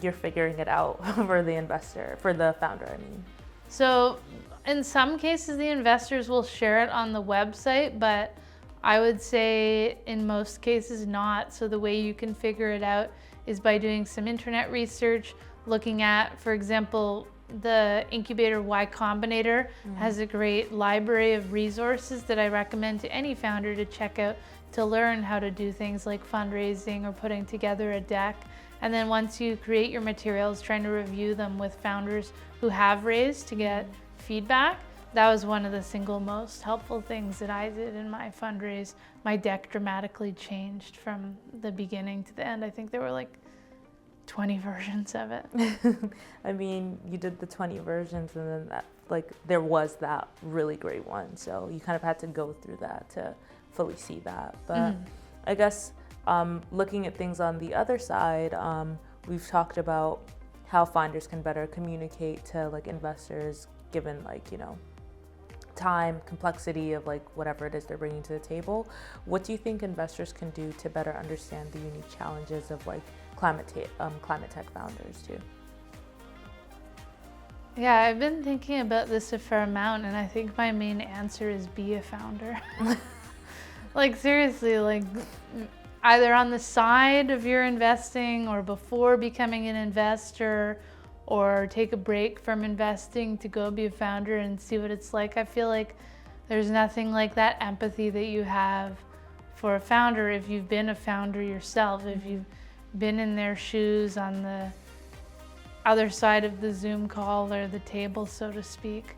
you're figuring it out for the founder, I mean? So in some cases, the investors will share it on the website, but I would say in most cases not. So the way you can figure it out is by doing some internet research, looking at, for example, the incubator Y Combinator has a great library of resources that I recommend to any founder to check out to learn how to do things like fundraising or putting together a deck. And then once you create your materials, trying to review them with founders who have raised to get feedback. That was one of the single most helpful things that I did in my fundraise. My deck dramatically changed from the beginning to the end. I think there were like 20 versions of it. I mean, you did the 20 versions and then there was that really great one. So you kind of had to go through that to fully see that. But I guess looking at things on the other side, we've talked about how founders can better communicate to like investors given time, complexity of whatever it is they're bringing to the table. What do you think investors can do to better understand the unique challenges of climate tech founders too? Yeah, I've been thinking about this a fair amount, and I think my main answer is be a founder. Seriously, either on the side of your investing or before becoming an investor, or take a break from investing to go be a founder and see what it's like. I feel like there's nothing like that empathy that you have for a founder if you've been a founder yourself, if you've been in their shoes on the other side of the Zoom call or the table, so to speak.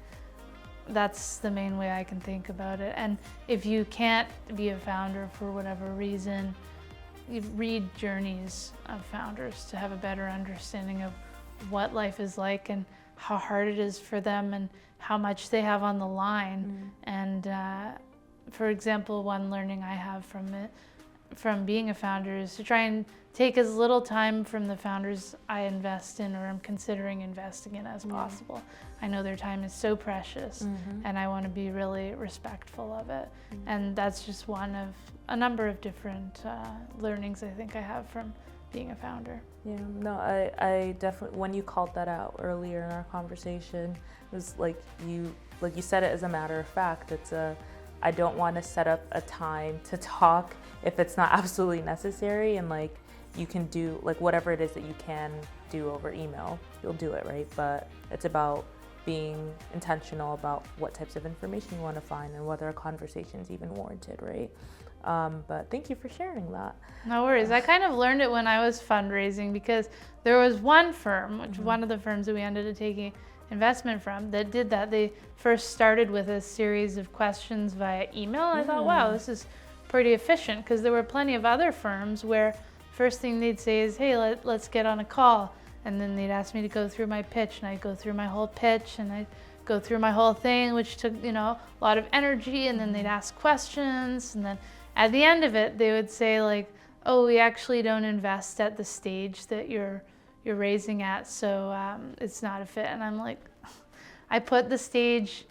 That's the main way I can think about it. And if you can't be a founder for whatever reason, you read journeys of founders to have a better understanding of what life is like and how hard it is for them and how much they have on the line. And for example, one learning I have from being a founder is to try and take as little time from the founders I invest in or am considering investing in as possible. I know their time is so precious and I want to be really respectful of it. And that's just one of a number of different learnings I think I have from being a founder. Yeah, no, I definitely, when you called that out earlier in our conversation, it was you said it as a matter of fact. It's I don't want to set up a time to talk if it's not absolutely necessary, and you can do whatever it is that you can do over email, you'll do it, right? But it's about being intentional about what types of information you want to find and whether a conversation is even warranted, right? But thank you for sharing that. No worries. I kind of learned it when I was fundraising, because there was one firm, which one of the firms that we ended up taking investment from, that did that. They first started with a series of questions via email. I thought, wow, this is pretty efficient, because there were plenty of other firms where first thing they'd say is, hey, let's get on a call. And then they'd ask me to go through my pitch, and I'd go through my whole pitch, and I'd go through my whole thing, which took, a lot of energy. And then they'd ask questions. And then at the end of it, they would say like, oh, we actually don't invest at the stage that you're raising at, so it's not a fit. And I'm like, I put the stage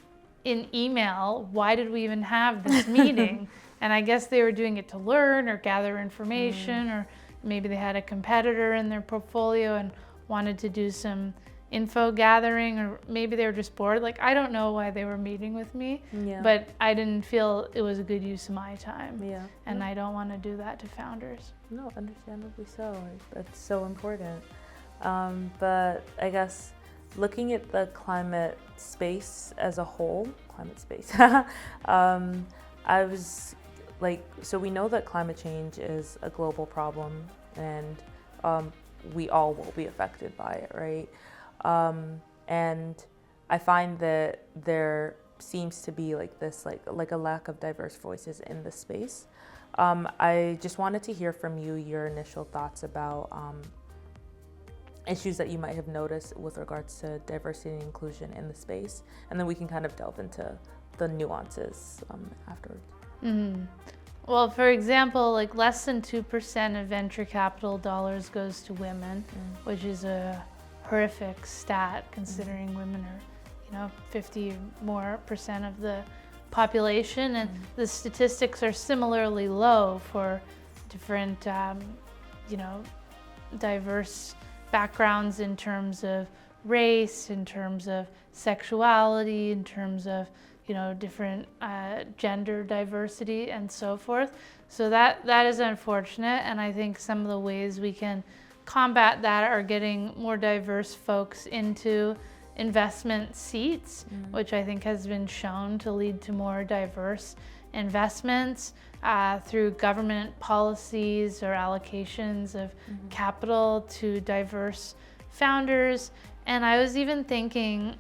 in email. Why did we even have this meeting? And I guess they were doing it to learn or gather information, or maybe they had a competitor in their portfolio and wanted to do some info gathering, or maybe they were just bored. Like, I don't know why they were meeting with me, but I didn't feel it was a good use of my time. And I don't want to do that to founders. No, understandably so. That's so important. But I guess looking at the climate space as a whole, I was like, so we know that climate change is a global problem, and we all will be affected by it, right? And I find that there seems to be like this, like a lack of diverse voices in the space. I just wanted to hear from you your initial thoughts about issues that you might have noticed with regards to diversity and inclusion in the space, and then we can kind of delve into the nuances afterwards. Well, for example, like less than 2% of venture capital dollars goes to women, which is a horrific stat, considering women are, 50 more percent of the population, and the statistics are similarly low for different, diverse backgrounds in terms of race, in terms of sexuality, in terms of different gender diversity and so forth. So that is unfortunate, and I think some of the ways we can combat that are getting more diverse folks into investment seats, which I think has been shown to lead to more diverse investments through government policies or allocations of capital to diverse founders. And I was even thinking,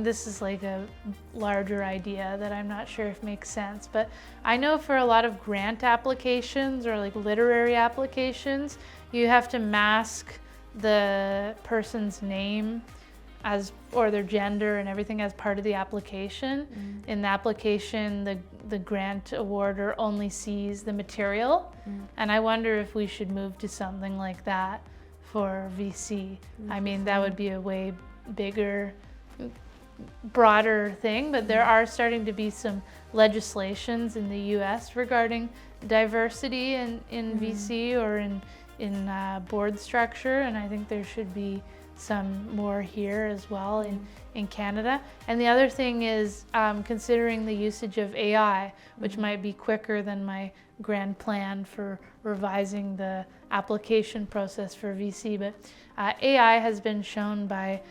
this is like a larger idea that I'm not sure if makes sense, but I know for a lot of grant applications or like literary applications, you have to mask the person's name or their gender and everything as part of the application. In the application, the grant awarder only sees the material. And I wonder if we should move to something like that for VC. That would be a way bigger, broader thing, but there are starting to be some legislations in the US regarding diversity in VC or in board structure, and I think there should be some more here as well in Canada. And the other thing is considering the usage of AI, which might be quicker than my grand plan for revising the application process for VC, but AI has been shown by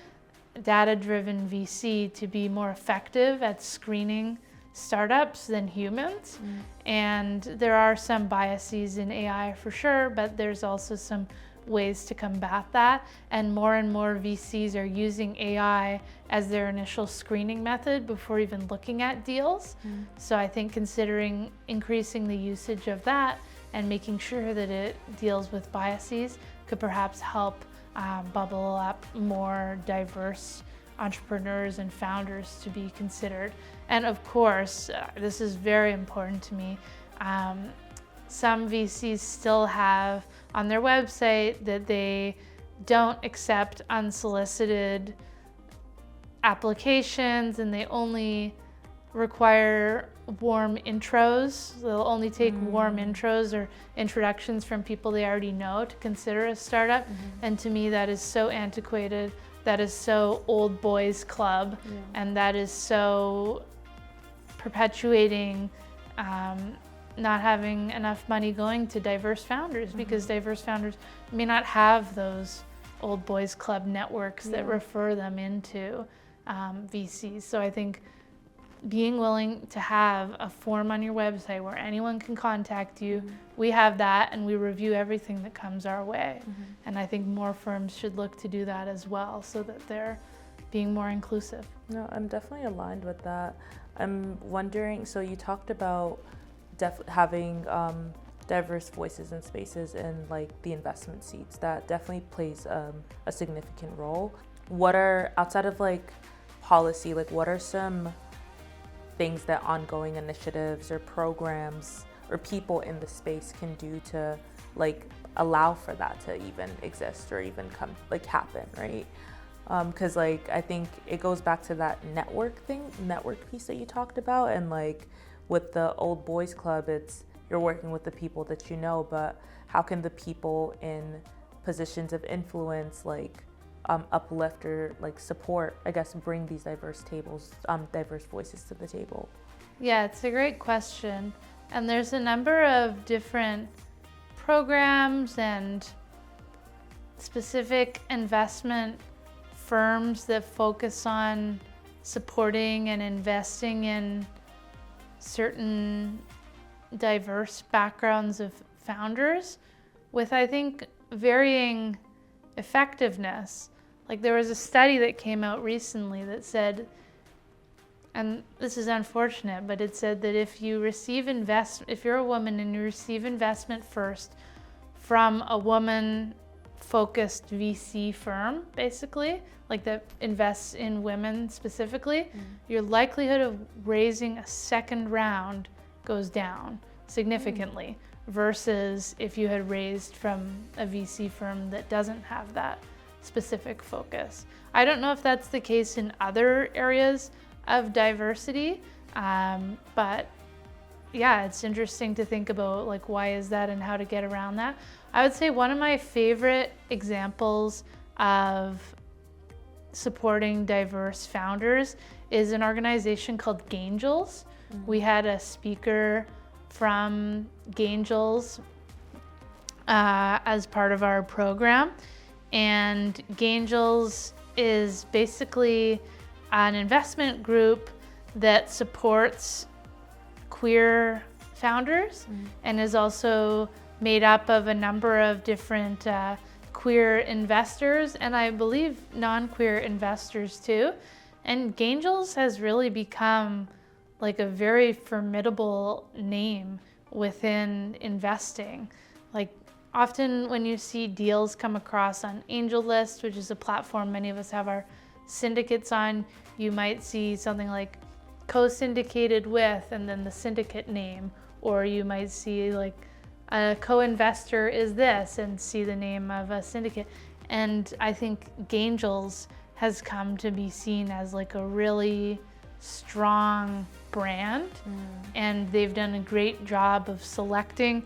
data-driven VC to be more effective at screening startups than humans. And there are some biases in AI for sure, but there's also some ways to combat that. And more VCs are using AI as their initial screening method before even looking at deals. So I think considering increasing the usage of that and making sure that it deals with biases could perhaps help bubble up more diverse entrepreneurs and founders to be considered. And of course, this is very important to me, some VCs still have on their website that they don't accept unsolicited applications, and they only require warm intros. They'll only take warm intros or introductions from people they already know to consider a startup. And to me, that is so antiquated. That is so old boys club, and that is so perpetuating not having enough money going to diverse founders, because diverse founders may not have those old boys club networks that refer them into VCs. So I think being willing to have a form on your website where anyone can contact you. We have that, and we review everything that comes our way. And I think more firms should look to do that as well, so that they're being more inclusive. No, I'm definitely aligned with that. I'm wondering, so you talked about having diverse voices and spaces in like the investment seats. That definitely plays a significant role. What are, outside of like policy, like what are some things that ongoing initiatives or programs or people in the space can do to like allow for that to even exist or even come like happen, right? Because like I think it goes back to that network piece that you talked about, and like with the old boys club, it's you're working with the people that you know, but how can the people in positions of influence like uplift or like support, I guess, bring these diverse voices to the table? Yeah, it's a great question. And there's a number of different programs and specific investment firms that focus on supporting and investing in certain diverse backgrounds of founders with, I think, varying effectiveness. Like there was a study that came out recently that said, and this is unfortunate, but it said that if you're a woman and you receive investment first from a woman-focused VC firm, basically, like that invests in women specifically, your likelihood of raising a second round goes down significantly versus if you had raised from a VC firm that doesn't have that specific focus. I don't know if that's the case in other areas of diversity, but yeah, it's interesting to think about like why is that and how to get around that. I would say one of my favorite examples of supporting diverse founders is an organization called Gangels. We had a speaker from Gangels as part of our program, and Gangels is basically an investment group that supports queer founders and is also made up of a number of different queer investors, and I believe non-queer investors too. And Gangels has really become like a very formidable name within investing. Like often when you see deals come across on AngelList, which is a platform many of us have our syndicates on, you might see something like co-syndicated with and then the syndicate name, or you might see like a co-investor is this and see the name of a syndicate. And I think Gangels has come to be seen as like a really strong brand, and they've done a great job of selecting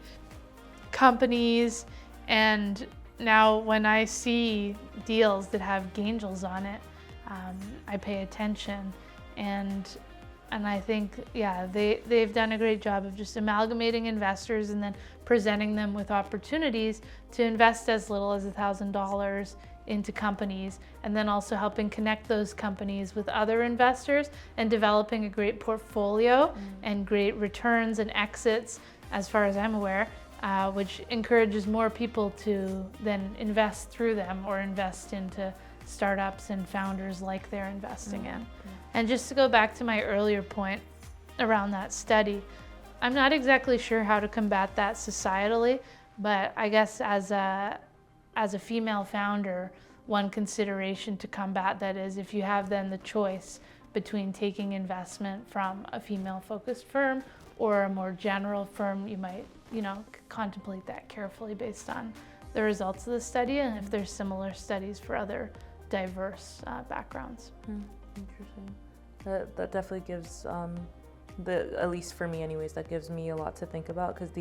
companies. And now when I see deals that have Gangels on it, I pay attention, and I think, yeah, they've done a great job of just amalgamating investors and then presenting them with opportunities to invest as little as $1,000 into companies, and then also helping connect those companies with other investors and developing a great portfolio and great returns and exits, as far as I'm aware, which encourages more people to then invest through them or invest into startups and founders like they're investing in. And just to go back to my earlier point around that study, I'm not exactly sure how to combat that societally, but I guess as a female founder, one consideration to combat that is if you have then the choice between taking investment from a female-focused firm or a more general firm, you might, contemplate that carefully based on the results of the study and if there's similar studies for other diverse backgrounds. Interesting. That definitely gives, at least for me anyways, that gives me a lot to think about, because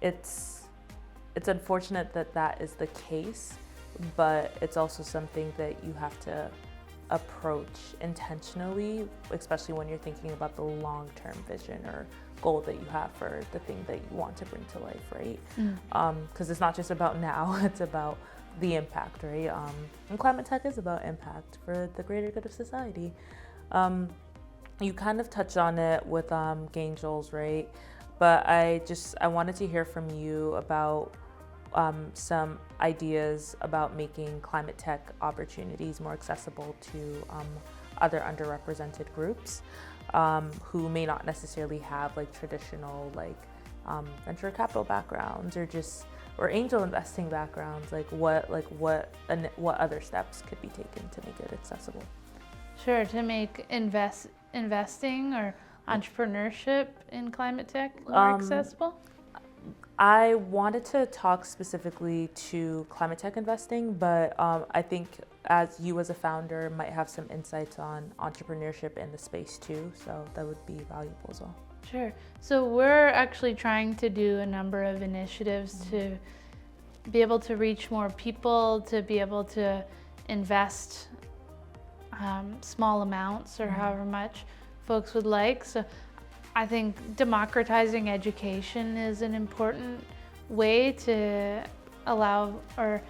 it's unfortunate that is the case, but it's also something that you have to approach intentionally, especially when you're thinking about the long-term vision or goal that you have for the thing that you want to bring to life, right? Because it's not just about now, it's about the impact, right? And climate tech is about impact for the greater good of society. And You kind of touched on it with Gangels, right? But I wanted to hear from you about some ideas about making climate tech opportunities more accessible to other underrepresented groups who may not necessarily have like traditional venture capital backgrounds or angel investing backgrounds. What other steps could be taken to make it accessible? Sure, to make investing or entrepreneurship in climate tech more accessible? I wanted to talk specifically to climate tech investing, but I think as you as a founder might have some insights on entrepreneurship in the space too, so that would be valuable as well. Sure. So we're actually trying to do a number of initiatives to be able to reach more people, to be able to invest small amounts or however much folks would like. So I think democratizing education is an important way to allow or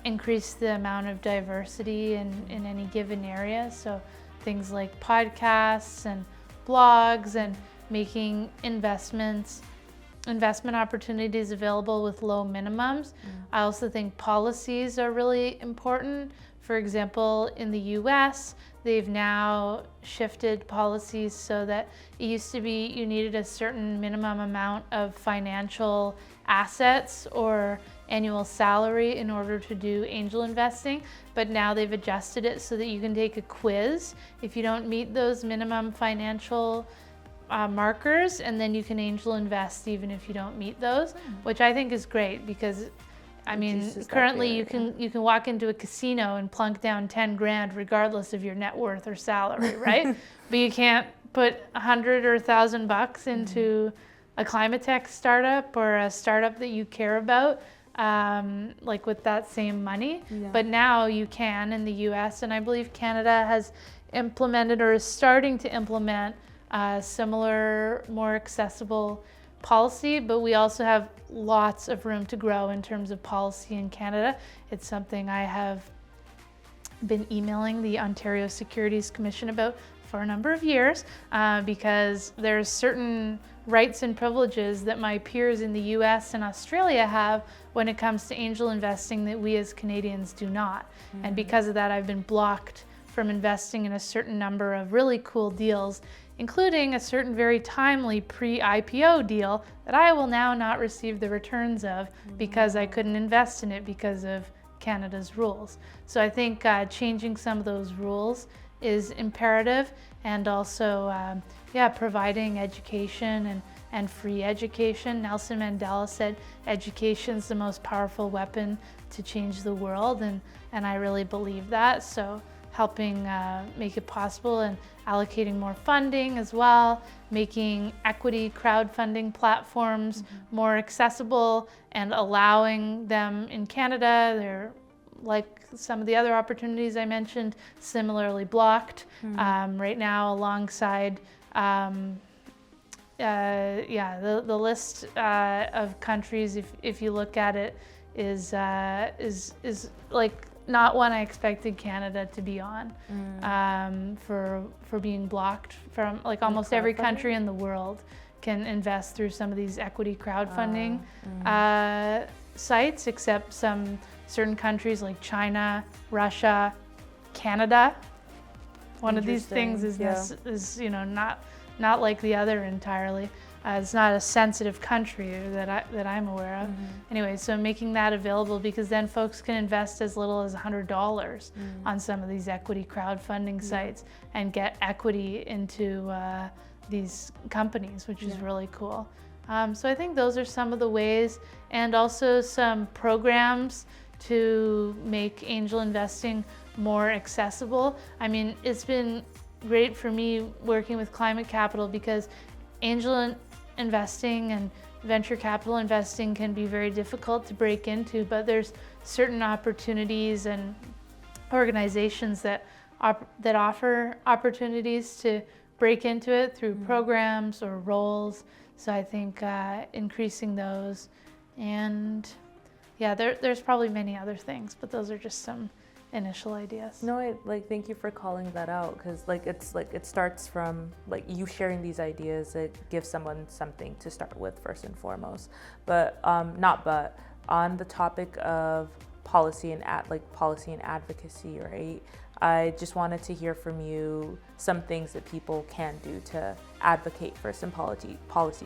increase the amount of diversity in any given area. So things like podcasts and blogs and making investment opportunities available with low minimums. I also think policies are really important. For example, in the US, they've now shifted policies so that it used to be you needed a certain minimum amount of financial assets or annual salary in order to do angel investing, but now they've adjusted it so that you can take a quiz if you don't meet those minimum financial markers, and then you can angel invest even if you don't meet those, which I think is great because currently you can walk into a casino and plunk down 10 grand regardless of your net worth or salary, right? But you can't put $100 or $1,000 into a climate tech startup or a startup that you care about, like with that same money. Yeah. But now you can in the US, and I believe Canada has implemented or is starting to implement similar, more accessible policy, but we also have lots of room to grow in terms of policy in Canada. It's something I have been emailing the Ontario Securities Commission about for a number of years because there's certain rights and privileges that my peers in the US and Australia have when it comes to angel investing that we as Canadians do not. And because of that, I've been blocked from investing in a certain number of really cool deals, including a certain very timely pre-IPO deal that I will now not receive the returns of because I couldn't invest in it because of Canada's rules. So I think changing some of those rules is imperative, and also providing education and free education. Nelson Mandela said education's the most powerful weapon to change the world, and I really believe that. So helping make it possible and allocating more funding as well, making equity crowdfunding platforms more accessible and allowing them in Canada. They're, like some of the other opportunities I mentioned, similarly blocked right now alongside the list of countries, if you look at it, is like not one I expected Canada to be on for being blocked from, like, almost every country in the world can invest through some of these equity crowdfunding sites, except some certain countries like China, Russia, Canada. One of these things is not like the other entirely. It's not a sensitive country that I'm aware of. Anyway, so making that available, because then folks can invest as little as $100 on some of these equity crowdfunding sites and get equity into these companies, which is really cool. So I think those are some of the ways, and also some programs to make angel investing more accessible. I mean, it's been great for me working with Climate Capital because angel investing and venture capital investing can be very difficult to break into, but there's certain opportunities and organizations that offer opportunities to break into it through programs or roles. So I think increasing those, and there's probably many other things, but those are just some initial ideas. No, thank you for calling that out, because it starts from you sharing these ideas. It gives someone something to start with first and foremost. But on the topic of policy and advocacy, right? I just wanted to hear from you some things that people can do to advocate for some policy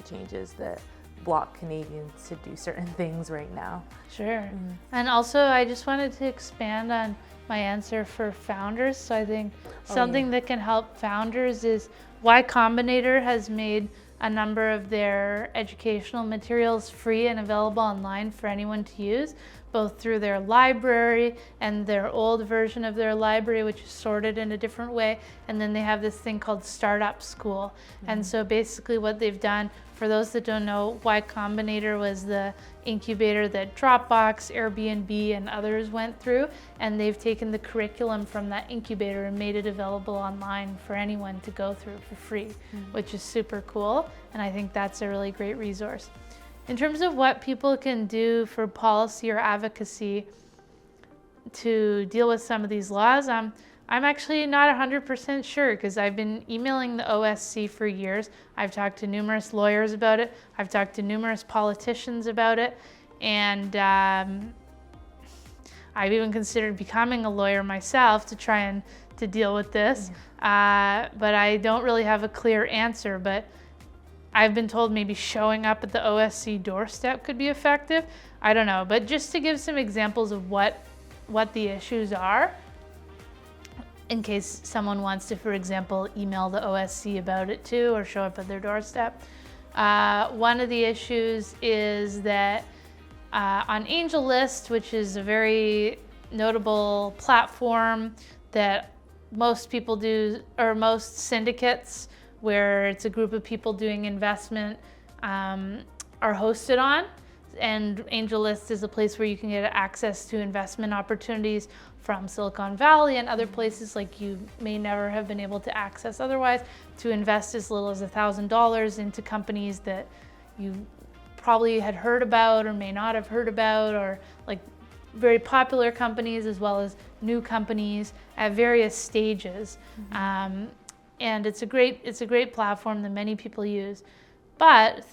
changes that block Canadians to do certain things right now. Sure. And also, I just wanted to expand on my answer for founders. So I think something that can help founders is Y Combinator has made a number of their educational materials free and available online for anyone to use, both through their library and their old version of their library, which is sorted in a different way. And then they have this thing called Startup School. And so basically what they've done, for those that don't know, Y Combinator was the incubator that Dropbox, Airbnb, and others went through. And they've taken the curriculum from that incubator and made it available online for anyone to go through for free, which is super cool. And I think that's a really great resource. In terms of what people can do for policy or advocacy to deal with some of these laws, I'm actually not 100% sure, because I've been emailing the OSC for years. I've talked to numerous lawyers about it. I've talked to numerous politicians about it. And I've even considered becoming a lawyer myself to try and to deal with this. But I don't really have a clear answer. But I've been told maybe showing up at the OSC doorstep could be effective. I don't know. But just to give some examples of what the issues are, in case someone wants to, for example, email the OSC about it too, or show up at their doorstep. One of the issues is that on AngelList, which is a very notable platform that most people do, or most syndicates, where it's a group of people doing investment, are hosted on. And AngelList is a place where you can get access to investment opportunities from Silicon Valley and other places like you may never have been able to access otherwise, to invest as little as $1,000 into companies that you probably had heard about or may not have heard about, or like very popular companies as well as new companies at various stages. And it's a great platform that many people use. But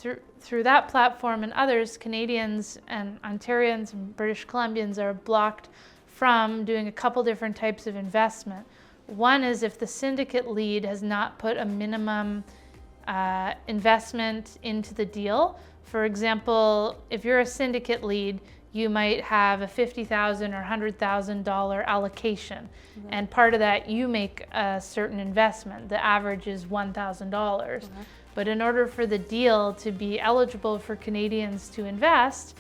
through that platform and others, Canadians and Ontarians and British Columbians are blocked from doing a couple different types of investment. One is if the syndicate lead has not put a minimum investment into the deal. For example, if you're a syndicate lead, you might have a $50,000 or $100,000 allocation. And part of that, you make a certain investment. The average is $1,000. But in order for the deal to be eligible for Canadians to invest,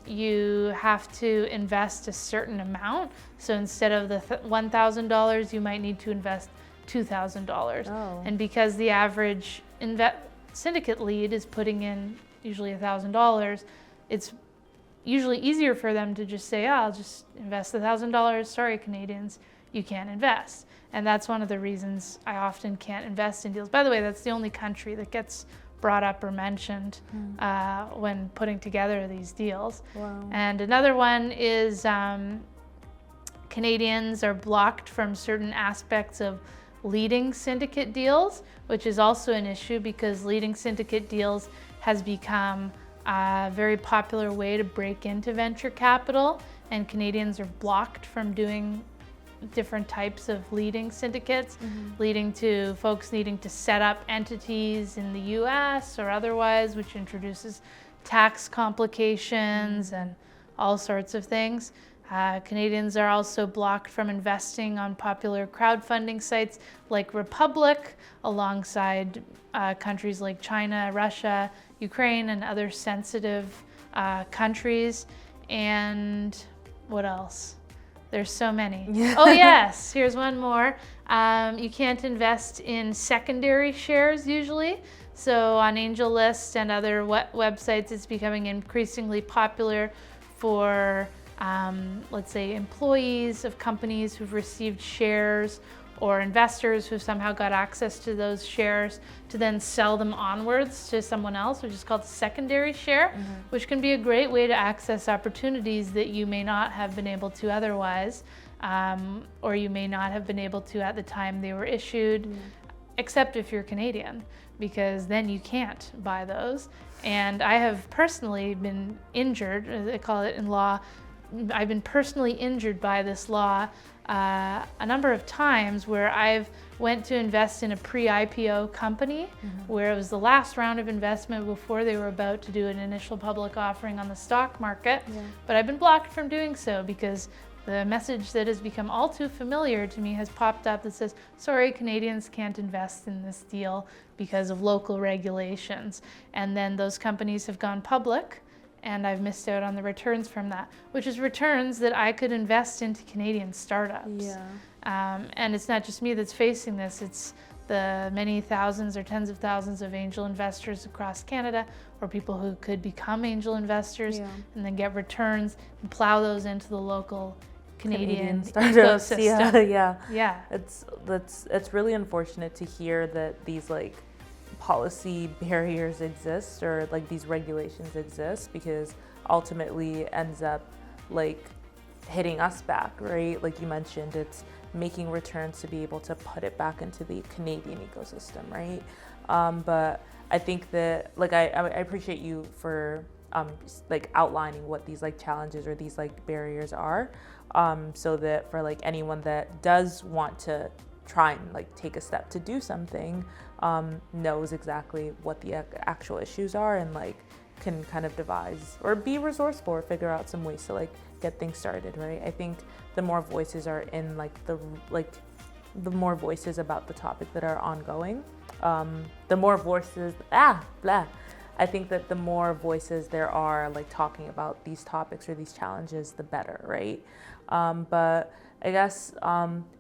you have to invest a certain amount. So instead of the $1,000, you might need to invest $2,000. And because the average syndicate lead is putting in usually $1,000, it's usually easier for them to just say, I'll just invest $1,000. Sorry, Canadians, you can't invest. And that's one of the reasons I often can't invest in deals. By the way, that's the only country that gets brought up or mentioned when putting together these deals. And another one is Canadians are blocked from certain aspects of leading syndicate deals, which is also an issue because leading syndicate deals has become a very popular way to break into venture capital, and Canadians are blocked from doing different types of leading syndicates, leading to folks needing to set up entities in the US or otherwise, which introduces tax complications and all sorts of things. Canadians are also blocked from investing on popular crowdfunding sites like Republic, alongside countries like China, Russia, Ukraine, and other sensitive countries. And what else? There's so many. Oh yes, here's one more. You can't invest in secondary shares usually. So on AngelList and other websites, it's becoming increasingly popular for, let's say, employees of companies who've received shares or investors who've somehow got access to those shares to then sell them onwards to someone else, which is called a secondary share, which can be a great way to access opportunities that you may not have been able to otherwise. or you may not have been able to at the time they were issued, except if you're Canadian, because then you can't buy those. And I have personally been injured, they call it in law, I've been personally injured by this law a number of times where I've went to invest in a pre-IPO company where it was the last round of investment before they were about to do an initial public offering on the stock market. But I've been blocked from doing so because the message that has become all too familiar to me has popped up that says, sorry, Canadians can't invest in this deal because of local regulations. And then those companies have gone public, and I've missed out on the returns from that, which is returns that I could invest into Canadian startups. And it's not just me that's facing this, it's the many thousands or tens of thousands of angel investors across Canada, or people who could become angel investors and then get returns and plow those into the local Canadian startups. ecosystem. It's really unfortunate to hear that these like policy barriers exist, or like these regulations exist, because ultimately it ends up like hitting us back, right? Like you mentioned, it's making returns to be able to put it back into the Canadian ecosystem, right? But I think that like I appreciate you for like outlining what these like challenges or these like barriers are, so that for like anyone that does want to try and like take a step to do something, knows exactly what the actual issues are, and like can kind of devise or be resourceful or figure out some ways to like get things started, right? I think the more voices are in like the more voices about the topic that are ongoing, the more voices I think that the more voices there are like talking about these topics or these challenges, the better, right? But I guess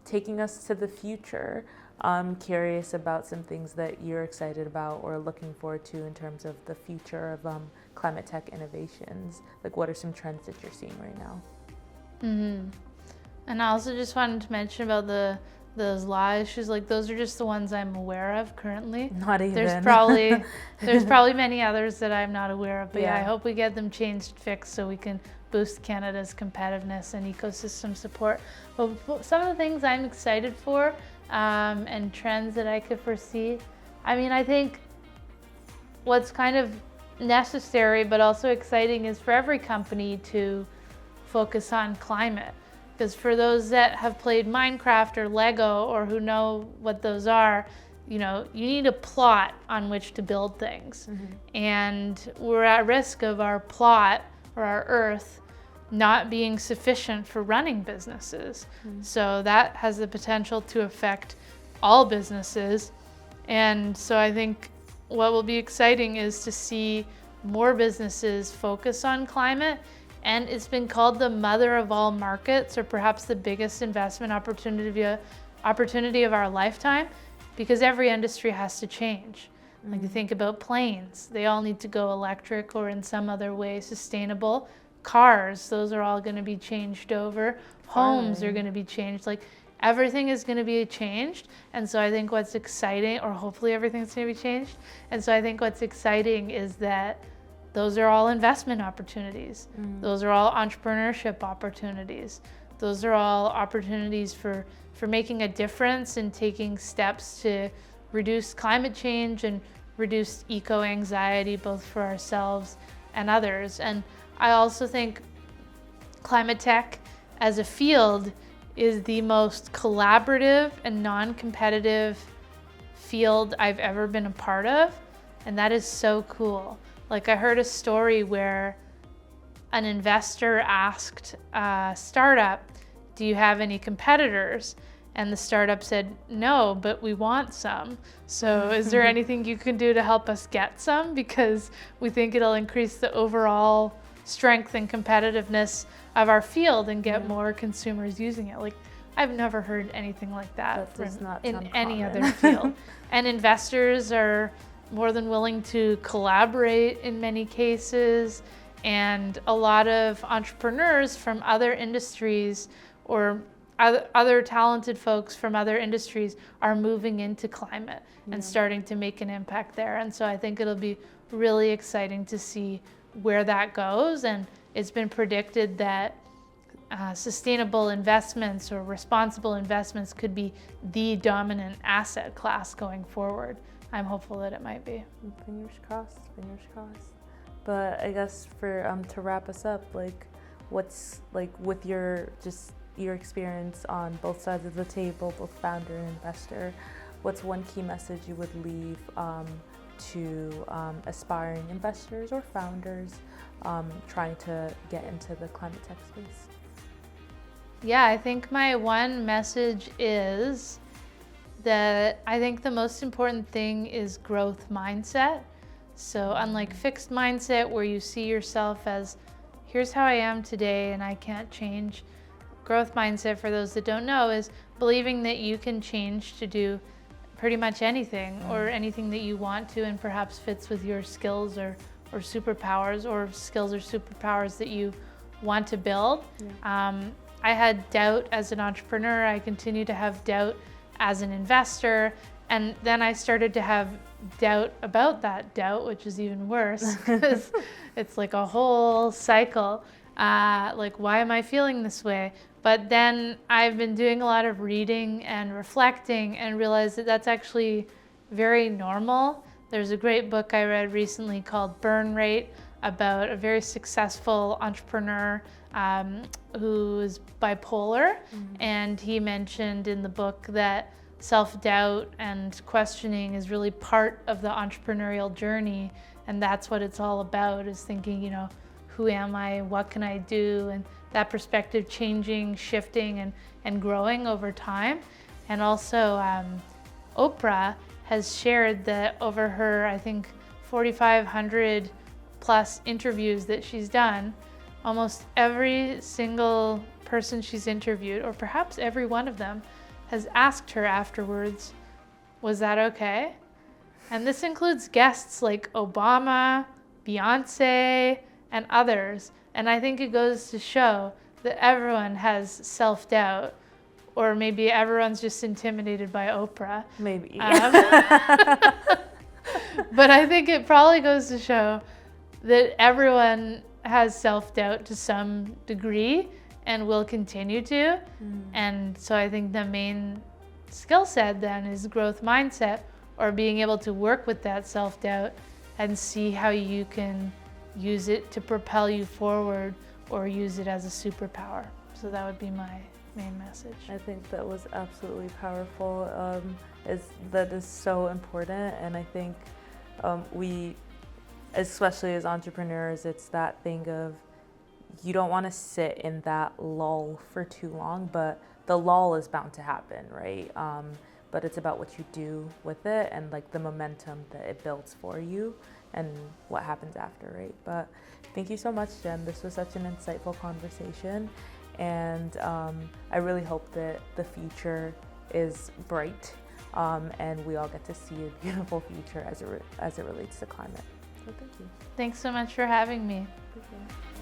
taking us to the future, I'm curious about some things that you're excited about or looking forward to in terms of the future of climate tech innovations. Like, what are some trends that you're seeing right now? And I also just wanted to mention about those law issues. Like, those are just the ones I'm aware of currently. Not even. There's probably many others that I'm not aware of. But yeah, I hope we get them changed, fixed, so we can boost Canada's competitiveness and ecosystem support. But some of the things I'm excited for, and trends that I could foresee, I mean, I think what's kind of necessary but also exciting is for every company to focus on climate. Because for those that have played Minecraft or Lego or who know what those are, you know, you need a plot on which to build things. And we're at risk of our plot or our earth not being sufficient for running businesses. So that has the potential to affect all businesses. And so I think what will be exciting is to see more businesses focus on climate. And it's been called the mother of all markets, or perhaps the biggest investment opportunity of our lifetime, because every industry has to change. Like, you think about planes, they all need to go electric or in some other way sustainable. Cars, those are all going to be changed over. Homes are going to be changed. Like, everything is going to be changed. And so I think what's exciting, or hopefully everything's going to be changed. And so I think what's exciting is that those are all investment opportunities. Those are all entrepreneurship opportunities. Those are all opportunities for making a difference and taking steps to reduce climate change and reduce eco-anxiety, both for ourselves and others. And I also think climate tech as a field is the most collaborative and non-competitive field I've ever been a part of. And that is so cool. Like, I heard a story where an investor asked a startup, do you have any competitors? And the startup said, no, but we want some. So is there anything you can do to help us get some? Because we think it'll increase the overall strength and competitiveness of our field and get more consumers using it. Like, I've never heard anything like that in any other field. And investors are more than willing to collaborate in many cases, and a lot of entrepreneurs from other industries or other talented folks from other industries are moving into climate and starting to make an impact there. And so I think it'll be really exciting to see where that goes. And it's been predicted that sustainable investments or responsible investments could be the dominant asset class going forward. I'm hopeful that it might be. Fingers crossed, fingers crossed. But I guess for to wrap us up, like, what's like with your experience on both sides of the table, both founder and investor, what's one key message you would leave to aspiring investors or founders trying to get into the climate tech space? Yeah, I think my one message is that I think the most important thing is growth mindset. So unlike fixed mindset where you see yourself as, here's how I am today and I can't change, growth mindset, for those that don't know, is believing that you can change to do pretty much anything or anything that you want to and perhaps fits with your skills or superpowers, or skills or superpowers that you want to build. Yeah. I had doubt as an entrepreneur. I continue to have doubt as an investor. And then I started to have doubt about that doubt, which is even worse because it's like a whole cycle. Like, why am I feeling this way? But then I've been doing a lot of reading and reflecting and realized that that's actually very normal. There's a great book I read recently called Burn Rate about a very successful entrepreneur who is bipolar. And he mentioned in the book that self-doubt and questioning is really part of the entrepreneurial journey. And that's what it's all about, is thinking, you know, who am I? What can I do? And that perspective changing, shifting, and growing over time. And also Oprah has shared that over her, I think, 4,500 plus interviews that she's done, almost every single person she's interviewed, or perhaps every one of them, has asked her afterwards, was that okay? And this includes guests like Obama, Beyonce, and others. And I think it goes to show that everyone has self-doubt, or maybe everyone's just intimidated by Oprah. Maybe. But I think it probably goes to show that everyone has self-doubt to some degree and will continue to. And so I think the main skill set then is growth mindset, or being able to work with that self-doubt and see how you can use it to propel you forward or use it as a superpower. So that would be my main message. I think that was absolutely powerful. That is so important, and I think we, especially as entrepreneurs, it's that thing of you don't want to sit in that lull for too long, but the lull is bound to happen, right? But it's about what you do with it and like the momentum that it builds for you and what happens after, right? But thank you so much, Jen. This was such an insightful conversation, and I really hope that the future is bright and we all get to see a beautiful future as it relates to climate. So thank you. Thanks so much for having me. Appreciate it.